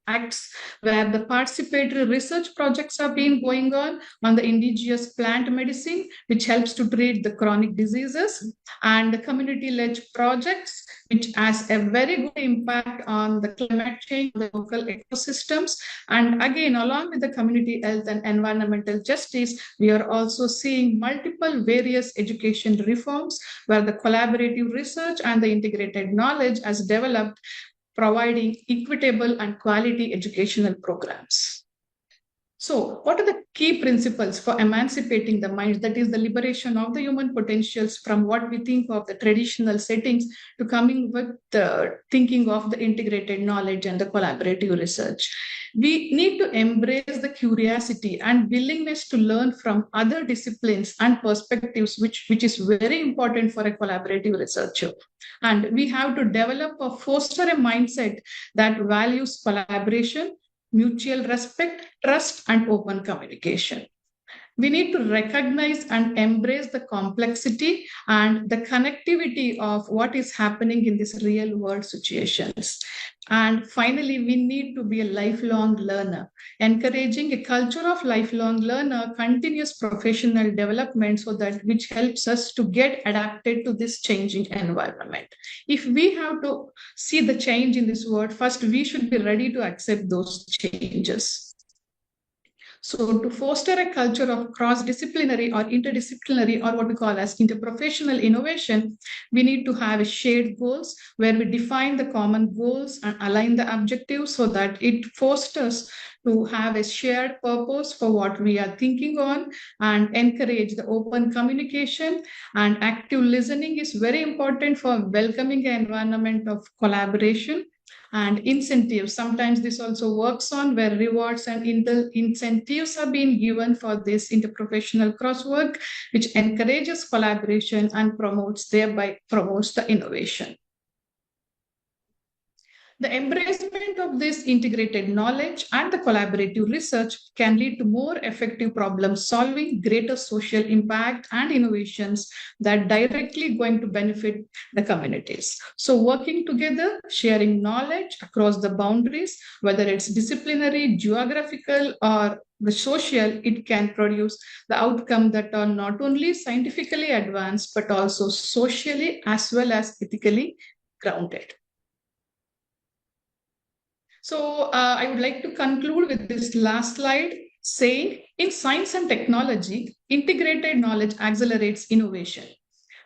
[SPEAKER 7] acts, where the participatory research projects are being going on the indigenous plant medicine, which helps to treat the chronic diseases, and the community-led projects, which has a very good impact on the climate change, the local ecosystems. And again, along with the community health and environmental justice, we are also seeing multiple various education reforms where the collaborative research and the integrated knowledge has developed, providing equitable and quality educational programs. So, what are the key principles for emancipating the mind? That is the liberation of the human potentials from what we think of the traditional settings to coming with the thinking of the integrated knowledge and the collaborative research. We need to embrace the curiosity and willingness to learn from other disciplines and perspectives, which is very important for a collaborative researcher. And we have to develop or foster a mindset that values collaboration, mutual respect, trust, and open communication. We need to recognize and embrace the complexity and the connectivity of what is happening in these real world situations. And finally, we need to be a lifelong learner, encouraging a culture of lifelong learner, continuous professional development, so that which helps us to get adapted to this changing environment. If we have to see the change in this world, first we should be ready to accept those changes. So to foster a culture of cross-disciplinary or interdisciplinary, or what we call as interprofessional innovation, we need to have shared goals where we define the common goals and align the objectives so that it fosters to have a shared purpose for what we are thinking on, and encourage the open communication. And active listening is very important for welcoming an environment of collaboration. And incentives, sometimes this also works on where rewards and incentives are being given for this interprofessional crosswork, which encourages collaboration and thereby promotes the innovation. The embracement of this integrated knowledge and the collaborative research can lead to more effective problem solving, greater social impact, and innovations that directly going to benefit the communities. So working together, sharing knowledge across the boundaries, whether it's disciplinary, geographical, or the social, it can produce the outcome that are not only scientifically advanced, but also socially as well as ethically grounded. So I would like to conclude with this last slide saying, in science and technology, integrated knowledge accelerates innovation.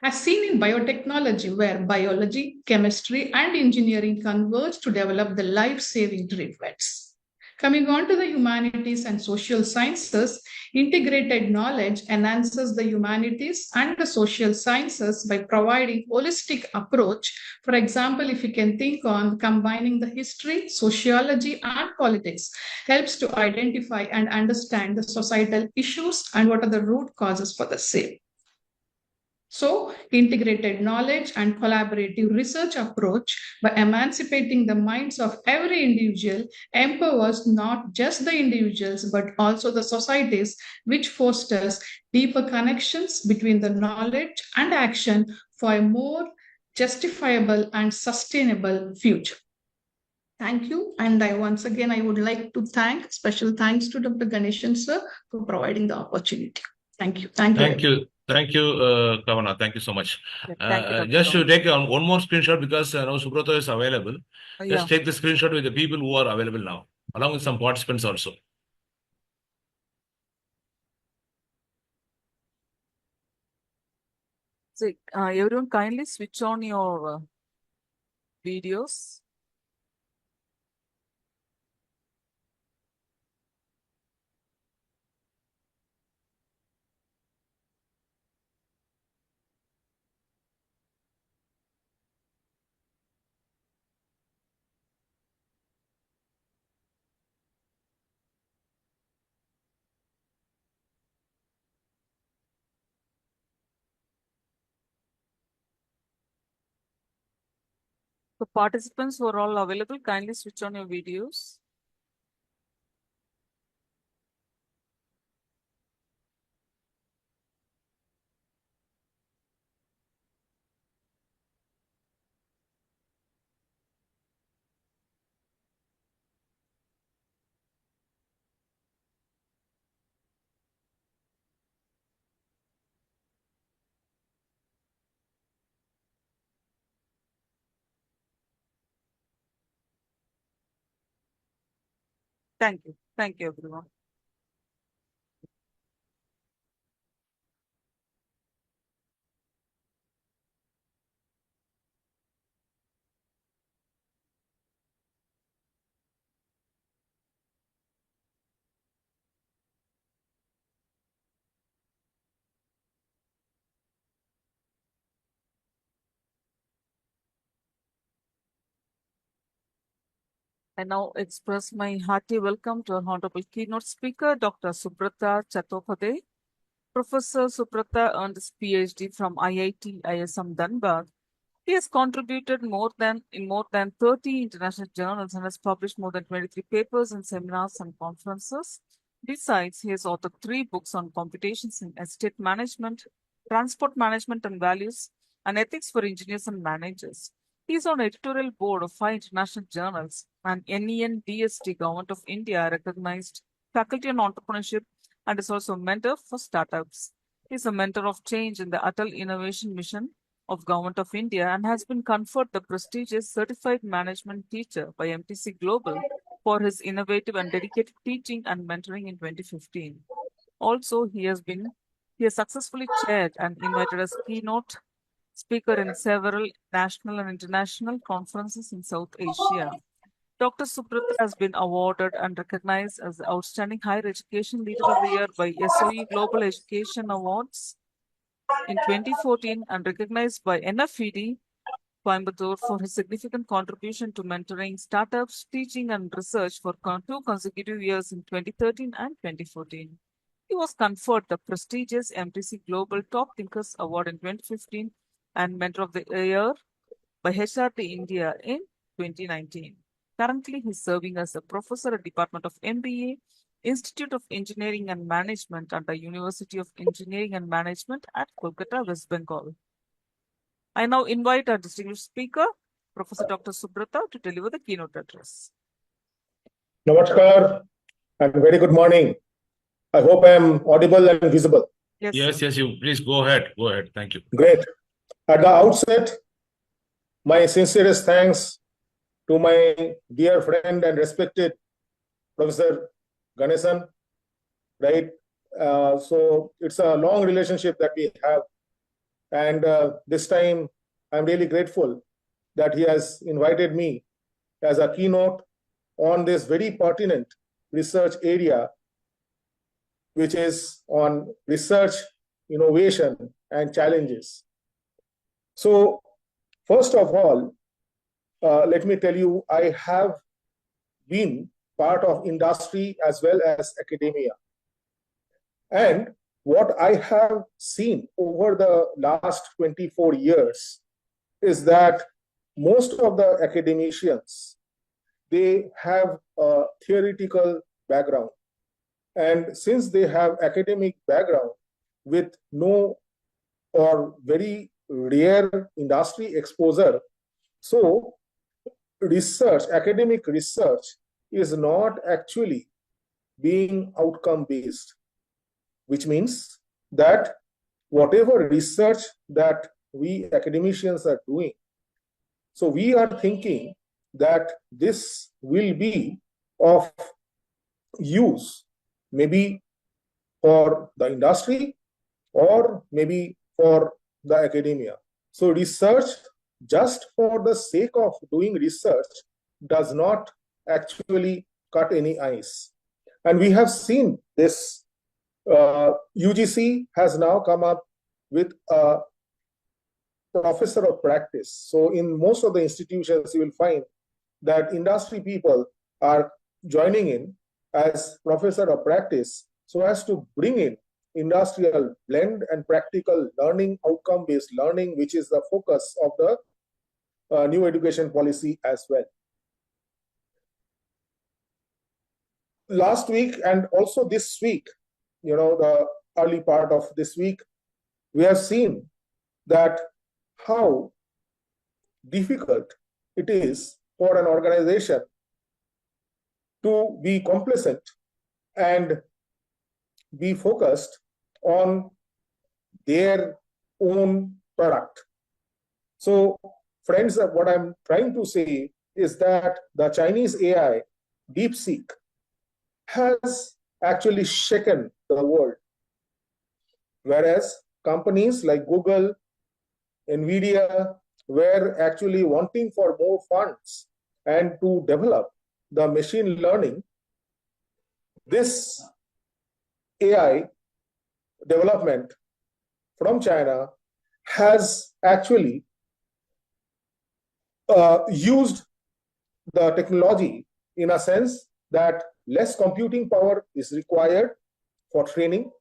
[SPEAKER 7] As seen in biotechnology, where biology, chemistry, and engineering converge to develop the life-saving treatments. Coming on to the humanities and social sciences, integrated knowledge enhances the humanities and the social sciences by providing holistic approach. For example, if you can think on combining the history, sociology, and politics, helps to identify and understand the societal issues and what are the root causes for the same. So, integrated knowledge and collaborative research approach by emancipating the minds of every individual empowers not just the individuals but also the societies, which fosters deeper connections between the knowledge and action for a more justifiable and sustainable future. Thank you. And I would like to thank, special thanks to Dr. Ganeshan sir for providing the opportunity. Thank you.
[SPEAKER 3] Thank you. Thank you, Kavana. Thank you so much.
[SPEAKER 1] Thank you, Dr.
[SPEAKER 3] Just to take one more screenshot because now Subrata is available. Just take the screenshot with the people who are available now, along with some participants also.
[SPEAKER 1] So, everyone kindly switch on your videos. The participants who are all available, kindly switch on your videos. Thank you. Thank you, everyone. I now express my hearty welcome to our honorable keynote speaker, Dr. Subrata Chattopadhyay. Professor Subrata earned his PhD from IIT ISM Dhanbad. He has contributed in more than 30 international journals and has published more than 23 papers in seminars and conferences. Besides, he has authored 3 books on computations in estate management, transport management and values, and ethics for engineers and managers. He is on editorial board of 5 international journals and NENDST Government of India recognized faculty on entrepreneurship and is also a mentor for startups. He is a mentor of change in the Atal Innovation Mission of Government of India and has been conferred the prestigious Certified Management Teacher by MTC Global for his innovative and dedicated teaching and mentoring in 2015. Also, he has successfully chaired and invited as keynote speaker in several national and international conferences in South Asia. Dr. Subrata has been awarded and recognized as the Outstanding Higher Education Leader of the Year by SOE Global Education Awards in 2014 and recognized by NFED Coimbatore for his significant contribution to mentoring startups, teaching, and research for 2 consecutive years in 2013 and 2014. He was conferred the prestigious MTC Global Top Thinkers Award in 2015 and Mentor of the Year by HRD India in 2019. Currently, he is serving as a professor at Department of MBA, Institute of Engineering and Management under University of Engineering and Management at Kolkata, West Bengal. I now invite our distinguished speaker, Professor Dr. Subrata, to deliver the keynote address.
[SPEAKER 8] Namaskar and very good morning. I hope I am audible and visible.
[SPEAKER 3] Yes, you please go ahead. Go ahead. Thank you.
[SPEAKER 8] Great. At the outset, my sincerest thanks to my dear friend and respected Professor Ganesan, right? So it's a long relationship that we have. And this time, I'm really grateful that he has invited me as a keynote on this very pertinent research area, which is on research, innovation, and challenges. So first of all, let me tell you, I have been part of industry as well as academia. And what I have seen over the last 24 years is that most of the academicians, they have a theoretical background. And since they have academic background with no or very rare industry exposure, so research, academic research is not actually being outcome based, which means that whatever research that we academicians are doing, so we are thinking that this will be of use, maybe for the industry or maybe for the academia. So research just for the sake of doing research does not actually cut any ice. And we have seen this. UGC has now come up with a professor of practice. So in most of the institutions, you will find that industry people are joining in as professor of practice so as to bring in industrial blend and practical learning, outcome-based learning, which is the focus of the new education policy as well. Last week and also this week, the early part of this week, we have seen that how difficult it is for an organization to be complacent and be focused on their own product. So, friends, what I'm trying to say is that the Chinese AI, DeepSeek, has actually shaken the world. Whereas companies like Google, NVIDIA were actually wanting for more funds and to develop the machine learning, this AI development from China has actually used the technology in a sense that less computing power is required for training.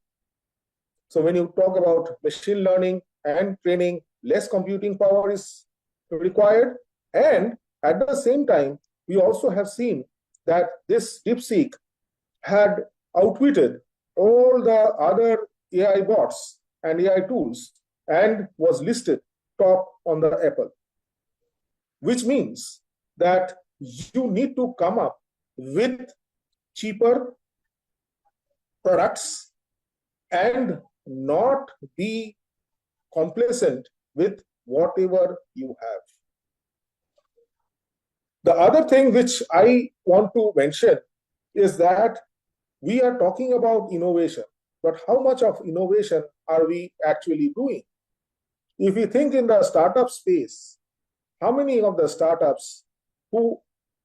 [SPEAKER 8] So when you talk about machine learning and training, less computing power is required. And at the same time, we also have seen that this DeepSeek had outwitted all the other AI bots and AI tools and was listed top on the Apple, which means that you need to come up with cheaper products and not be complacent with whatever you have. The other thing which I want to mention is that we are talking about innovation, but how much of innovation are we actually doing? If we think in the startup space, how many of the startups who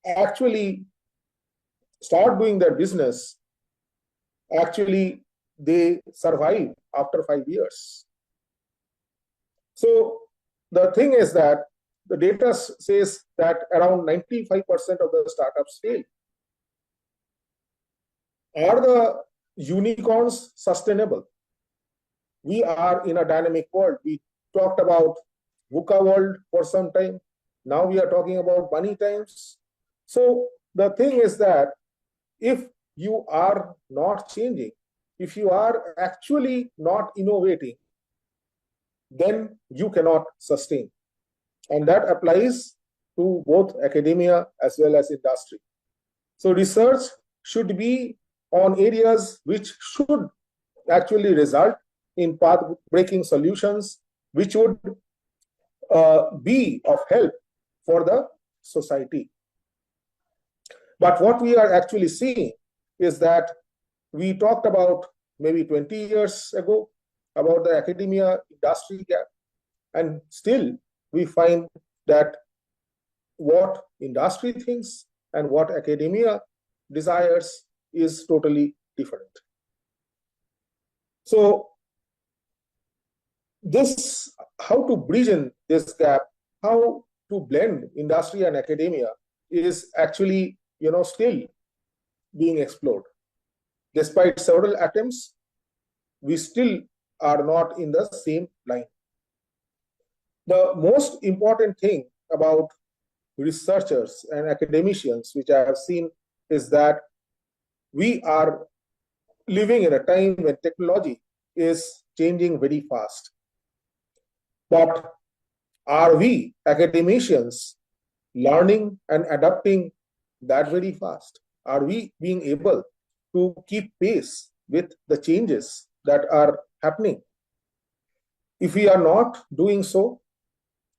[SPEAKER 8] actually start doing their business, actually they survive after 5 years? So the thing is that the data says that around 95% of the startups fail. Are the unicorns sustainable? We are in a dynamic world. We talked about VUCA world for some time. Now we are talking about money times. So the thing is that if you are not changing, if you are actually not innovating, then you cannot sustain. And that applies to both academia as well as industry. So research should be on areas which should actually result in path-breaking solutions, which would be of help for the society. But what we are actually seeing is that we talked about maybe 20 years ago about the academia industry gap, and still we find that what industry thinks and what academia desires is totally different. So this, how to bridge in this gap, how to blend industry and academia is actually, still being explored. Despite several attempts, we still are not in the same line. The most important thing about researchers and academicians, which I have seen, is that we are living in a time when technology is changing very fast. But are we academicians learning and adapting that very fast? Are we being able to keep pace with the changes that are happening? If we are not doing so,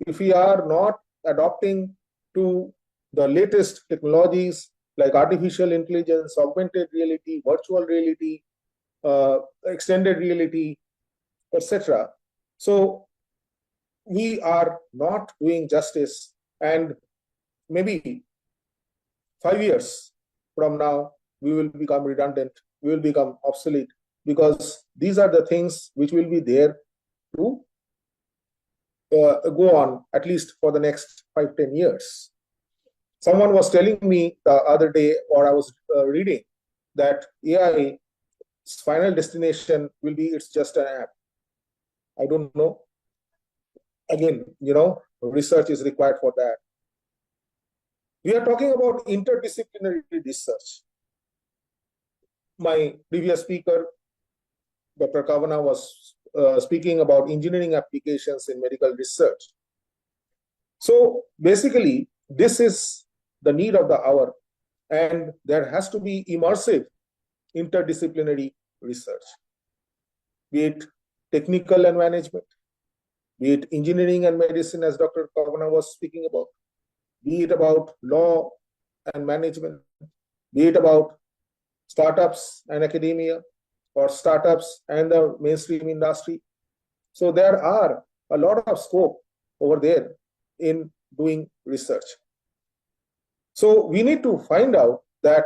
[SPEAKER 8] if we are not adopting to the latest technologies like artificial intelligence, augmented reality, virtual reality, extended reality, etc. So we are not doing justice, and maybe 5 years from now, we will become redundant, we will become obsolete, because these are the things which will be there to go on at least for the next 5-10 years. Someone was telling me the other day, or I was reading, that AI's final destination will be it's just an app. I don't know. Again, research is required for that. We are talking about interdisciplinary research. My previous speaker, Dr. Kavana, was speaking about engineering applications in medical research. So basically, this is the need of the hour, and there has to be immersive interdisciplinary research, be it technical and management, be it engineering and medicine, as Dr. Kavana was speaking about, be it about law and management, be it about startups and academia, or startups and the mainstream industry. So there are a lot of scope over there in doing research. So we need to find out that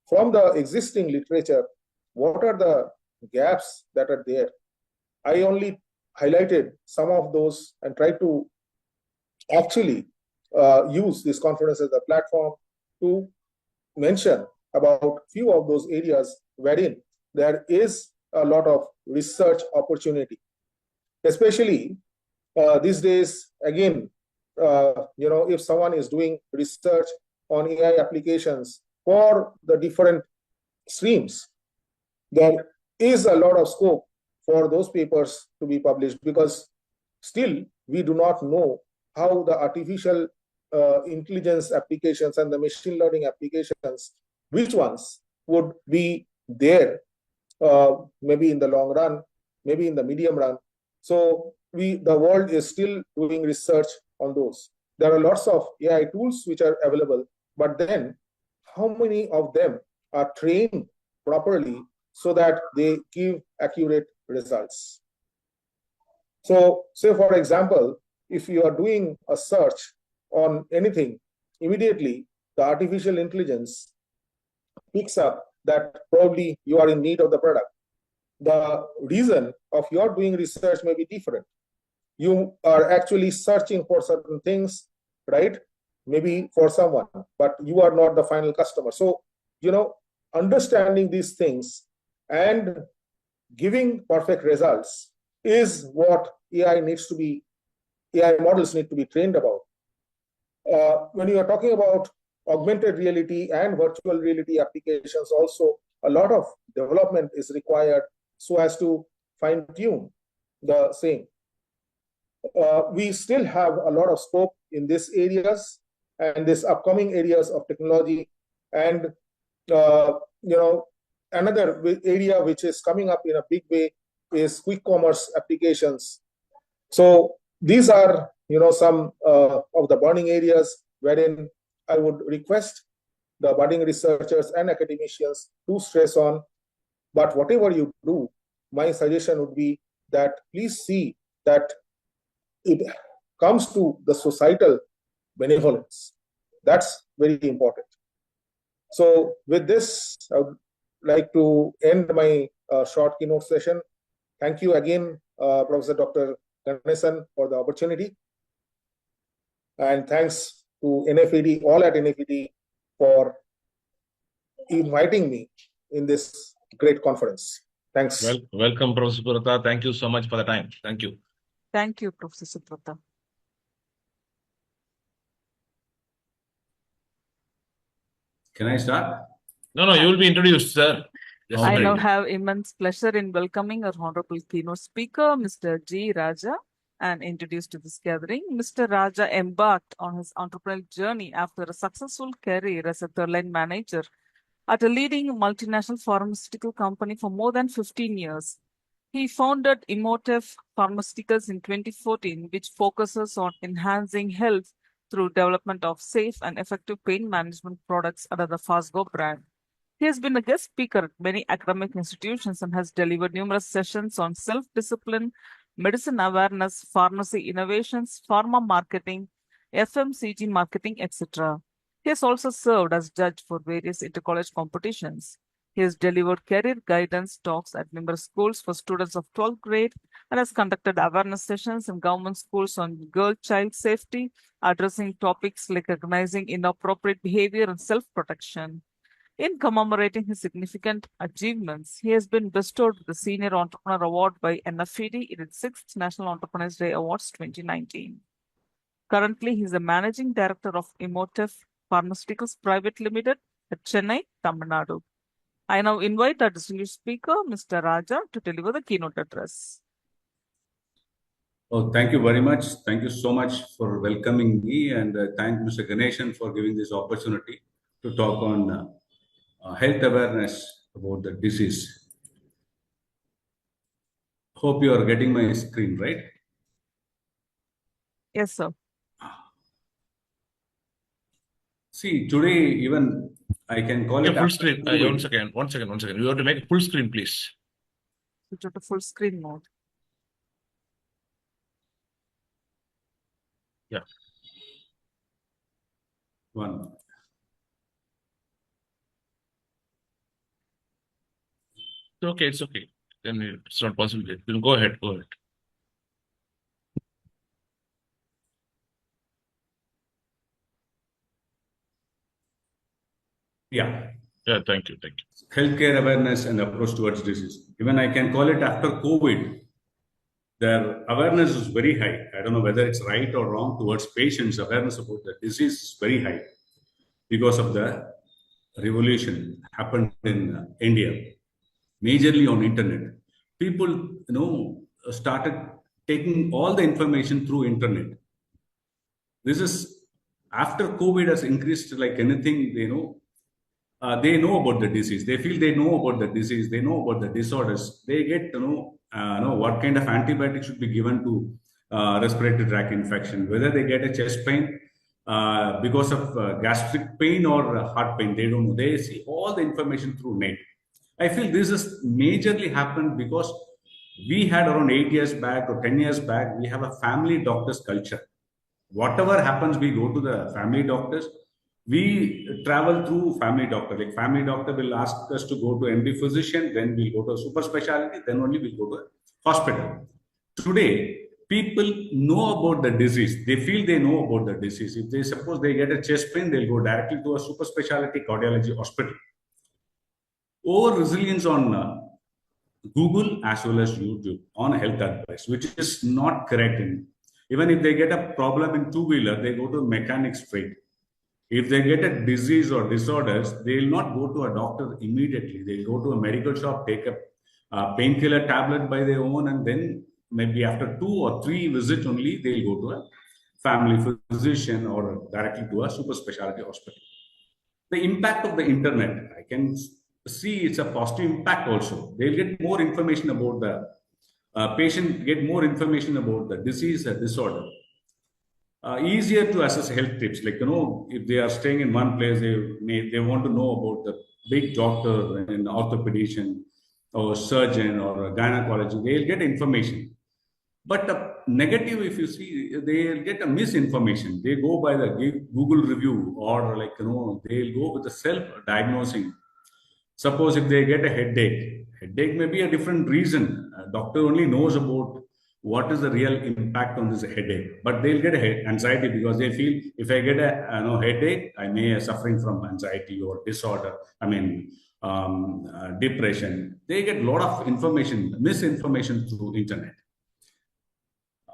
[SPEAKER 8] from the existing literature, what are the gaps that are there. I only highlighted some of those and tried to actually use this conference as a platform to mention about few of those areas wherein there is a lot of research opportunity, especially these days. Again, if someone is doing research on AI applications for the different streams, there is a lot of scope for those papers to be published, because still we do not know how the artificial intelligence applications and the machine learning applications, which ones would be there, maybe in the long run, maybe in the medium run. So the world is still doing research on those. There are lots of AI tools which are available, but then how many of them are trained properly so that they give accurate results? So say, for example, if you are doing a search on anything, immediately the artificial intelligence picks up that probably you are in need of the product. The reason of your doing research may be different. You are actually searching for certain things, right? Maybe for someone, but you are not the final customer. So, understanding these things and giving perfect results is what AI models need to be trained about. When you are talking about augmented reality and virtual reality applications, also a lot of development is required so as to fine-tune the same. We still have a lot of scope in these areas and these upcoming areas of technology. And another area which is coming up in a big way is quick commerce applications. So these are some of the burning areas wherein I would request the budding researchers and academicians to stress on. But whatever you do, my suggestion would be that please see that it comes to the societal benevolence. That's very important. So with this, I would like to end my short keynote session. Thank you again, Professor Dr. Ganesan, for the opportunity. And thanks to NFED, all at NFED, for inviting me in this great conference. Thanks.
[SPEAKER 3] Welcome, Professor Subrata. Thank you so much for the time. Thank you.
[SPEAKER 1] Thank you, Professor Subrata.
[SPEAKER 9] Can I start?
[SPEAKER 3] No, you will be introduced, sir.
[SPEAKER 1] I now have immense pleasure in welcoming our honorable keynote speaker, Mr. G. Raja, and introduced to this gathering. Mr. Raja embarked on his entrepreneurial journey after a successful career as a third-line manager at a leading multinational pharmaceutical company for more than 15 years. He founded Emotive Pharmaceuticals in 2014, which focuses on enhancing health through development of safe and effective pain management products under the Fosgo brand. He has been a guest speaker at many academic institutions and has delivered numerous sessions on self-discipline, medicine awareness, pharmacy innovations, pharma marketing, FMCG marketing, etc. He has also served as judge for various intercollege competitions. He has delivered career guidance talks at numerous schools for students of 12th grade and has conducted awareness sessions in government schools on girl-child safety, addressing topics like recognizing inappropriate behavior and self-protection. In commemorating his significant achievements, he has been bestowed the Senior Entrepreneur Award by NFED in its 6th National Entrepreneurs Day Awards 2019. Currently, he is the Managing Director of Emotive Pharmaceuticals Private Limited at Chennai, Tamil Nadu. I now invite our distinguished speaker, Mr. Raja, to deliver the keynote address.
[SPEAKER 9] Oh, thank you very much. Thank you so much for welcoming me, and thank Mr. Ganeshan for giving this opportunity to talk on health awareness about the disease. Hope you are getting my screen, right?
[SPEAKER 1] Yes, sir.
[SPEAKER 9] See, today even I can call it
[SPEAKER 3] full screen. One second. You have to make it full screen, please.
[SPEAKER 1] Switch to full screen mode.
[SPEAKER 3] Yeah.
[SPEAKER 9] One.
[SPEAKER 3] It's okay. Then it's not possible. Then go ahead.
[SPEAKER 9] Yeah.
[SPEAKER 3] Yeah, thank you.
[SPEAKER 9] Healthcare awareness and approach towards disease. Even I can call it after COVID, their awareness is very high. I don't know whether it's right or wrong towards patients. Awareness about the disease is very high because of the revolution happened in India, majorly on internet. People, started taking all the information through internet. This is after COVID has increased like anything, they know about the disease. They feel they know about the disease. They know about the disorders. They get to know what kind of antibiotic should be given to respiratory tract infection, whether they get a chest pain because of gastric pain or heart pain. They don't know. They see all the information through net. I feel this has majorly happened because we had around 8 years back or 10 years back, we have a family doctors culture. Whatever happens, we go to the family doctors. We travel through family doctor. Like family doctor will ask us to go to MD physician, then we'll go to a super specialty, then only we'll go to a hospital. Today, people know about the disease. They feel they know about the disease. If they suppose they get a chest pain, they'll go directly to a super specialty cardiology hospital. Over resilience on Google as well as YouTube on health advice, which is not correct. Even if they get a problem in two-wheeler, they go to a mechanic straight. If they get a disease or disorders, they will not go to a doctor immediately. They'll go to a medical shop, take a painkiller tablet by their own, and then maybe after 2 or 3 visits only, they'll go to a family physician or directly to a super specialty hospital. The impact of the internet, I can see it's a positive impact also. They'll get more information about the patient, get more information about the disease or disorder. easier to assess health tips. Like, if they are staying in one place, they want to know about the big doctor, an orthopedician or surgeon or a gynecology. They'll get information. But negative, if you see, they'll get a misinformation. They go by the Google review, or like, they'll go with the self-diagnosing. Suppose if they get a headache may be a different reason. A doctor only knows about what is the real impact on this headache, but they'll get anxiety because they feel if I get a headache, I may be suffering from anxiety or disorder. Depression. They get a lot of information, misinformation through internet.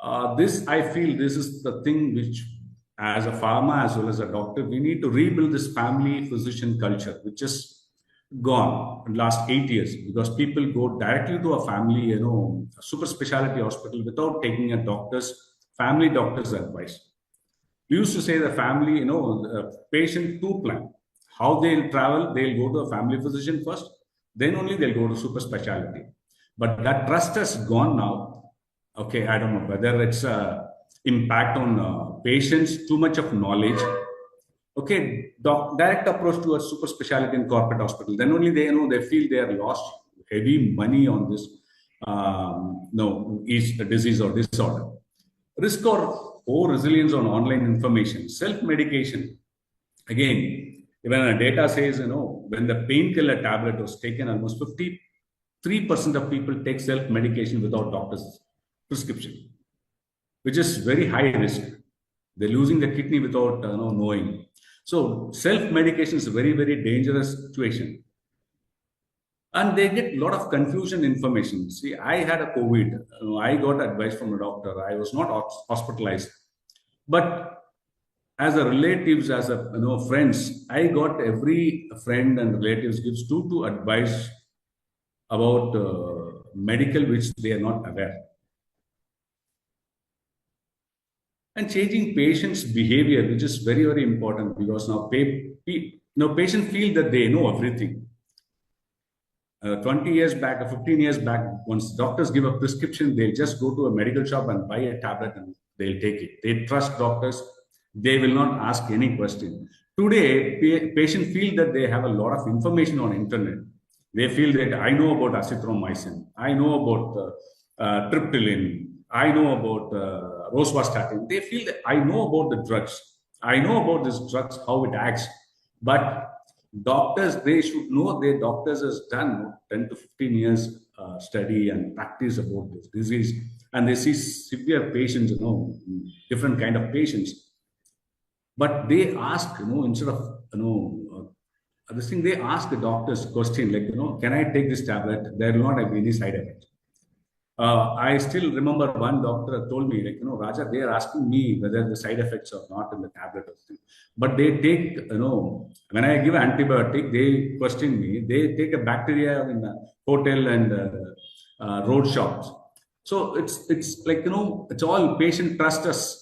[SPEAKER 9] I feel this is the thing which, as a pharma as well as a doctor, we need to rebuild this family physician culture, which is gone in last 8 years, because people go directly to a family, a super specialty hospital without taking a family doctor's advice. We used to say the family, patient to plan. How they'll travel, they'll go to a family physician first, then only they'll go to super specialty. But that trust has gone now. Okay, I don't know whether it's impact on patients, too much of knowledge. Okay, direct approach to a super specialty and corporate hospital. Then only they feel they are lost heavy money on this each disease or disorder. Risk or resilience on online information, self-medication. Again, even a data says, when the painkiller tablet was taken, almost 53% of people take self-medication without doctor's prescription, which is very high risk. They're losing the kidney without knowing. So self-medication is a very, very dangerous situation. And they get a lot of confusion information. See, I had a COVID. I got advice from a doctor. I was not hospitalized. But as a relatives, as a friends, I got every friend and relatives gives two advice about medical which they are not aware. And changing patients' behavior, which is very, very important, because now patients feel that they know everything. 20 years back or 15 years back, once doctors give a prescription, they'll just go to a medical shop and buy a tablet and they'll take it. They trust doctors. They will not ask any question. Today, patients feel that they have a lot of information on internet. They feel that I know about azithromycin, I know about triptyline, I know about rosuvastatin. They feel that I know about the drugs. I know about these drugs, how it acts. But doctors, they should know. Their doctors has done 10 to 15 years study and practice about this disease. And they see severe patients, different kind of patients. But they ask, instead of, this thing, they ask the doctors question like, can I take this tablet? There will not have any side effect. I still remember one doctor told me, like, Raja, they are asking me whether the side effects are not in the tablet. But they take, when I give antibiotic, they question me. They take a bacteria in the hotel and road shops. So it's like, it's all patient trust us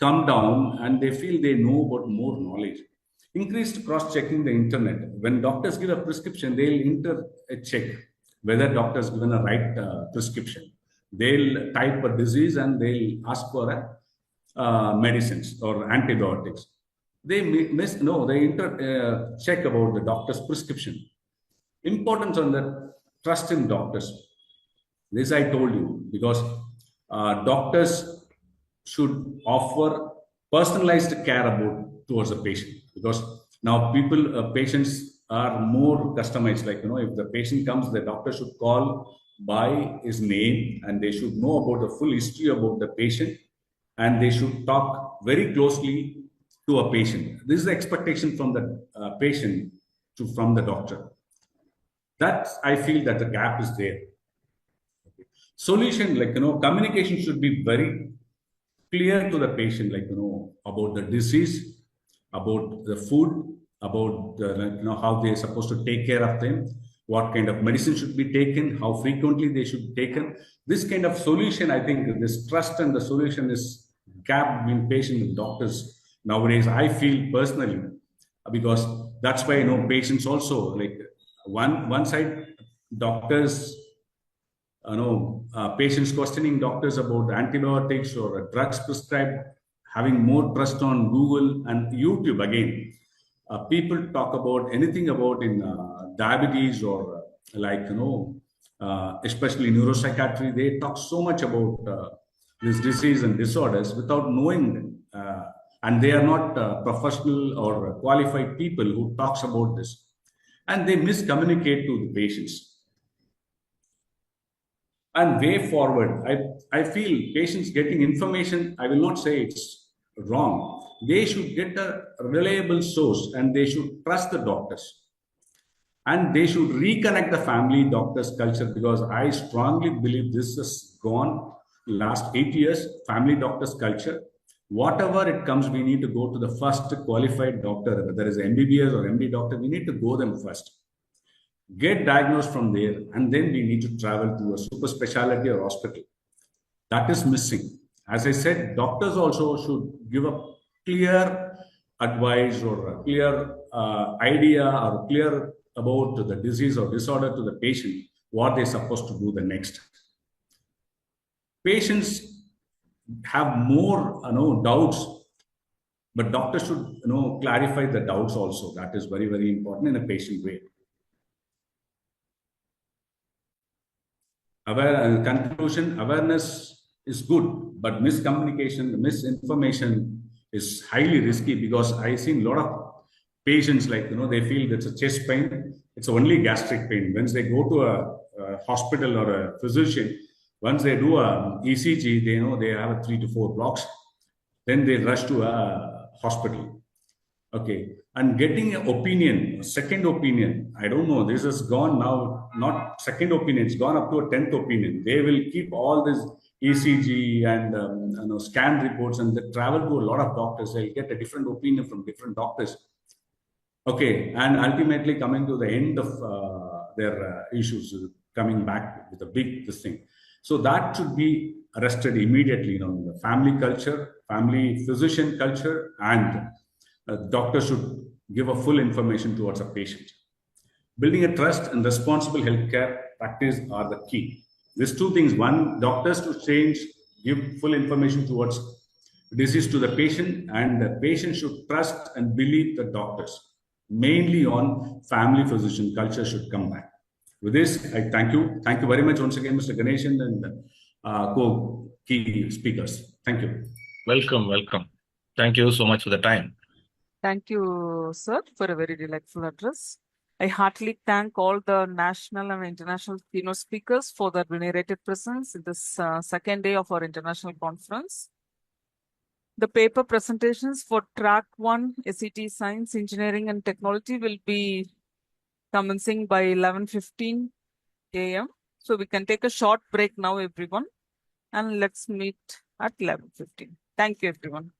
[SPEAKER 9] come down and they feel they know about more knowledge. Increased cross-checking the internet. When doctors give a prescription, they'll enter a check whether doctors given a right prescription. They'll type a disease and they'll ask for medicines or antibiotics. They check about the doctor's prescription. Importance on the trust in doctors. This I told you, because doctors should offer personalized care towards the patient, because now patients are more customized. Like, if the patient comes, the doctor should call by his name and they should know about the full history about the patient, and they should talk very closely to a patient. This is the expectation from the patient from the doctor. That I feel that the gap is there. Okay. Solution, like, communication should be very clear to the patient, like, about the disease, about the food, about how they are supposed to take care of them, what kind of medicine should be taken, how frequently they should be taken. This kind of solution, I think this trust and the solution is gap between patient and doctors nowadays, I feel personally, because that's why patients also, like, one side doctors, patients questioning doctors about antibiotics or drugs prescribed having more trust on Google and YouTube again. People talk about anything about in diabetes or especially neuropsychiatry. They talk so much about this disease and disorders without knowing them. And they are not professional or qualified people who talks about this. And they miscommunicate to the patients. And way forward, I feel patients getting information, I will not say it's wrong. They should get a reliable source and they should trust the doctors. And they should reconnect the family doctors culture, because I strongly believe this has gone last 8 years, family doctors culture. Whatever it comes, we need to go to the first qualified doctor, whether it's MBBS or MD doctor, we need to go them first. Get diagnosed from there, and then we need to travel to a super specialty or hospital. That is missing. As I said, doctors also should give a clear advice or a clear idea or clear about the disease or disorder to the patient, what they're supposed to do the next. Patients have more doubts, but doctors should clarify the doubts also. That is very, very important in a patient way. Conclusion, awareness is good, but miscommunication, misinformation is highly risky, because I've seen a lot of patients they feel it's a chest pain, it's only gastric pain. Once they go to a hospital or a physician, once they do a ECG, they know they have 3 to 4 blocks. Then they rush to a hospital. Okay, and getting an opinion, second opinion, I don't know, this has gone now, not second opinion, it's gone up to a 10th opinion. They will keep all this ECG and scan reports, and they travel to a lot of doctors. They'll get a different opinion from different doctors. Okay, and ultimately coming to the end of their issues, coming back with a big thing. So that should be arrested immediately, the family culture, family physician culture, and doctor should give a full information towards a patient. Building a trust and responsible healthcare practice are the key. These two things: one, doctors to change, give full information towards disease to the patient, and the patient should trust and believe the doctors. Mainly on family physician culture should come back. With this, I thank you. Thank you very much once again, Mr. Ganeshan and key speakers. Thank you.
[SPEAKER 3] Welcome, welcome. Thank you so much for the time.
[SPEAKER 1] Thank you, sir, for a very delightful address. I heartily thank all the national and international keynote speakers for their venerated presence in this second day of our international conference. The paper presentations for Track 1, SET Science, Engineering and Technology will be commencing by 11:15 a.m. So we can take a short break now, everyone, and let's meet at 11:15. Thank you, everyone.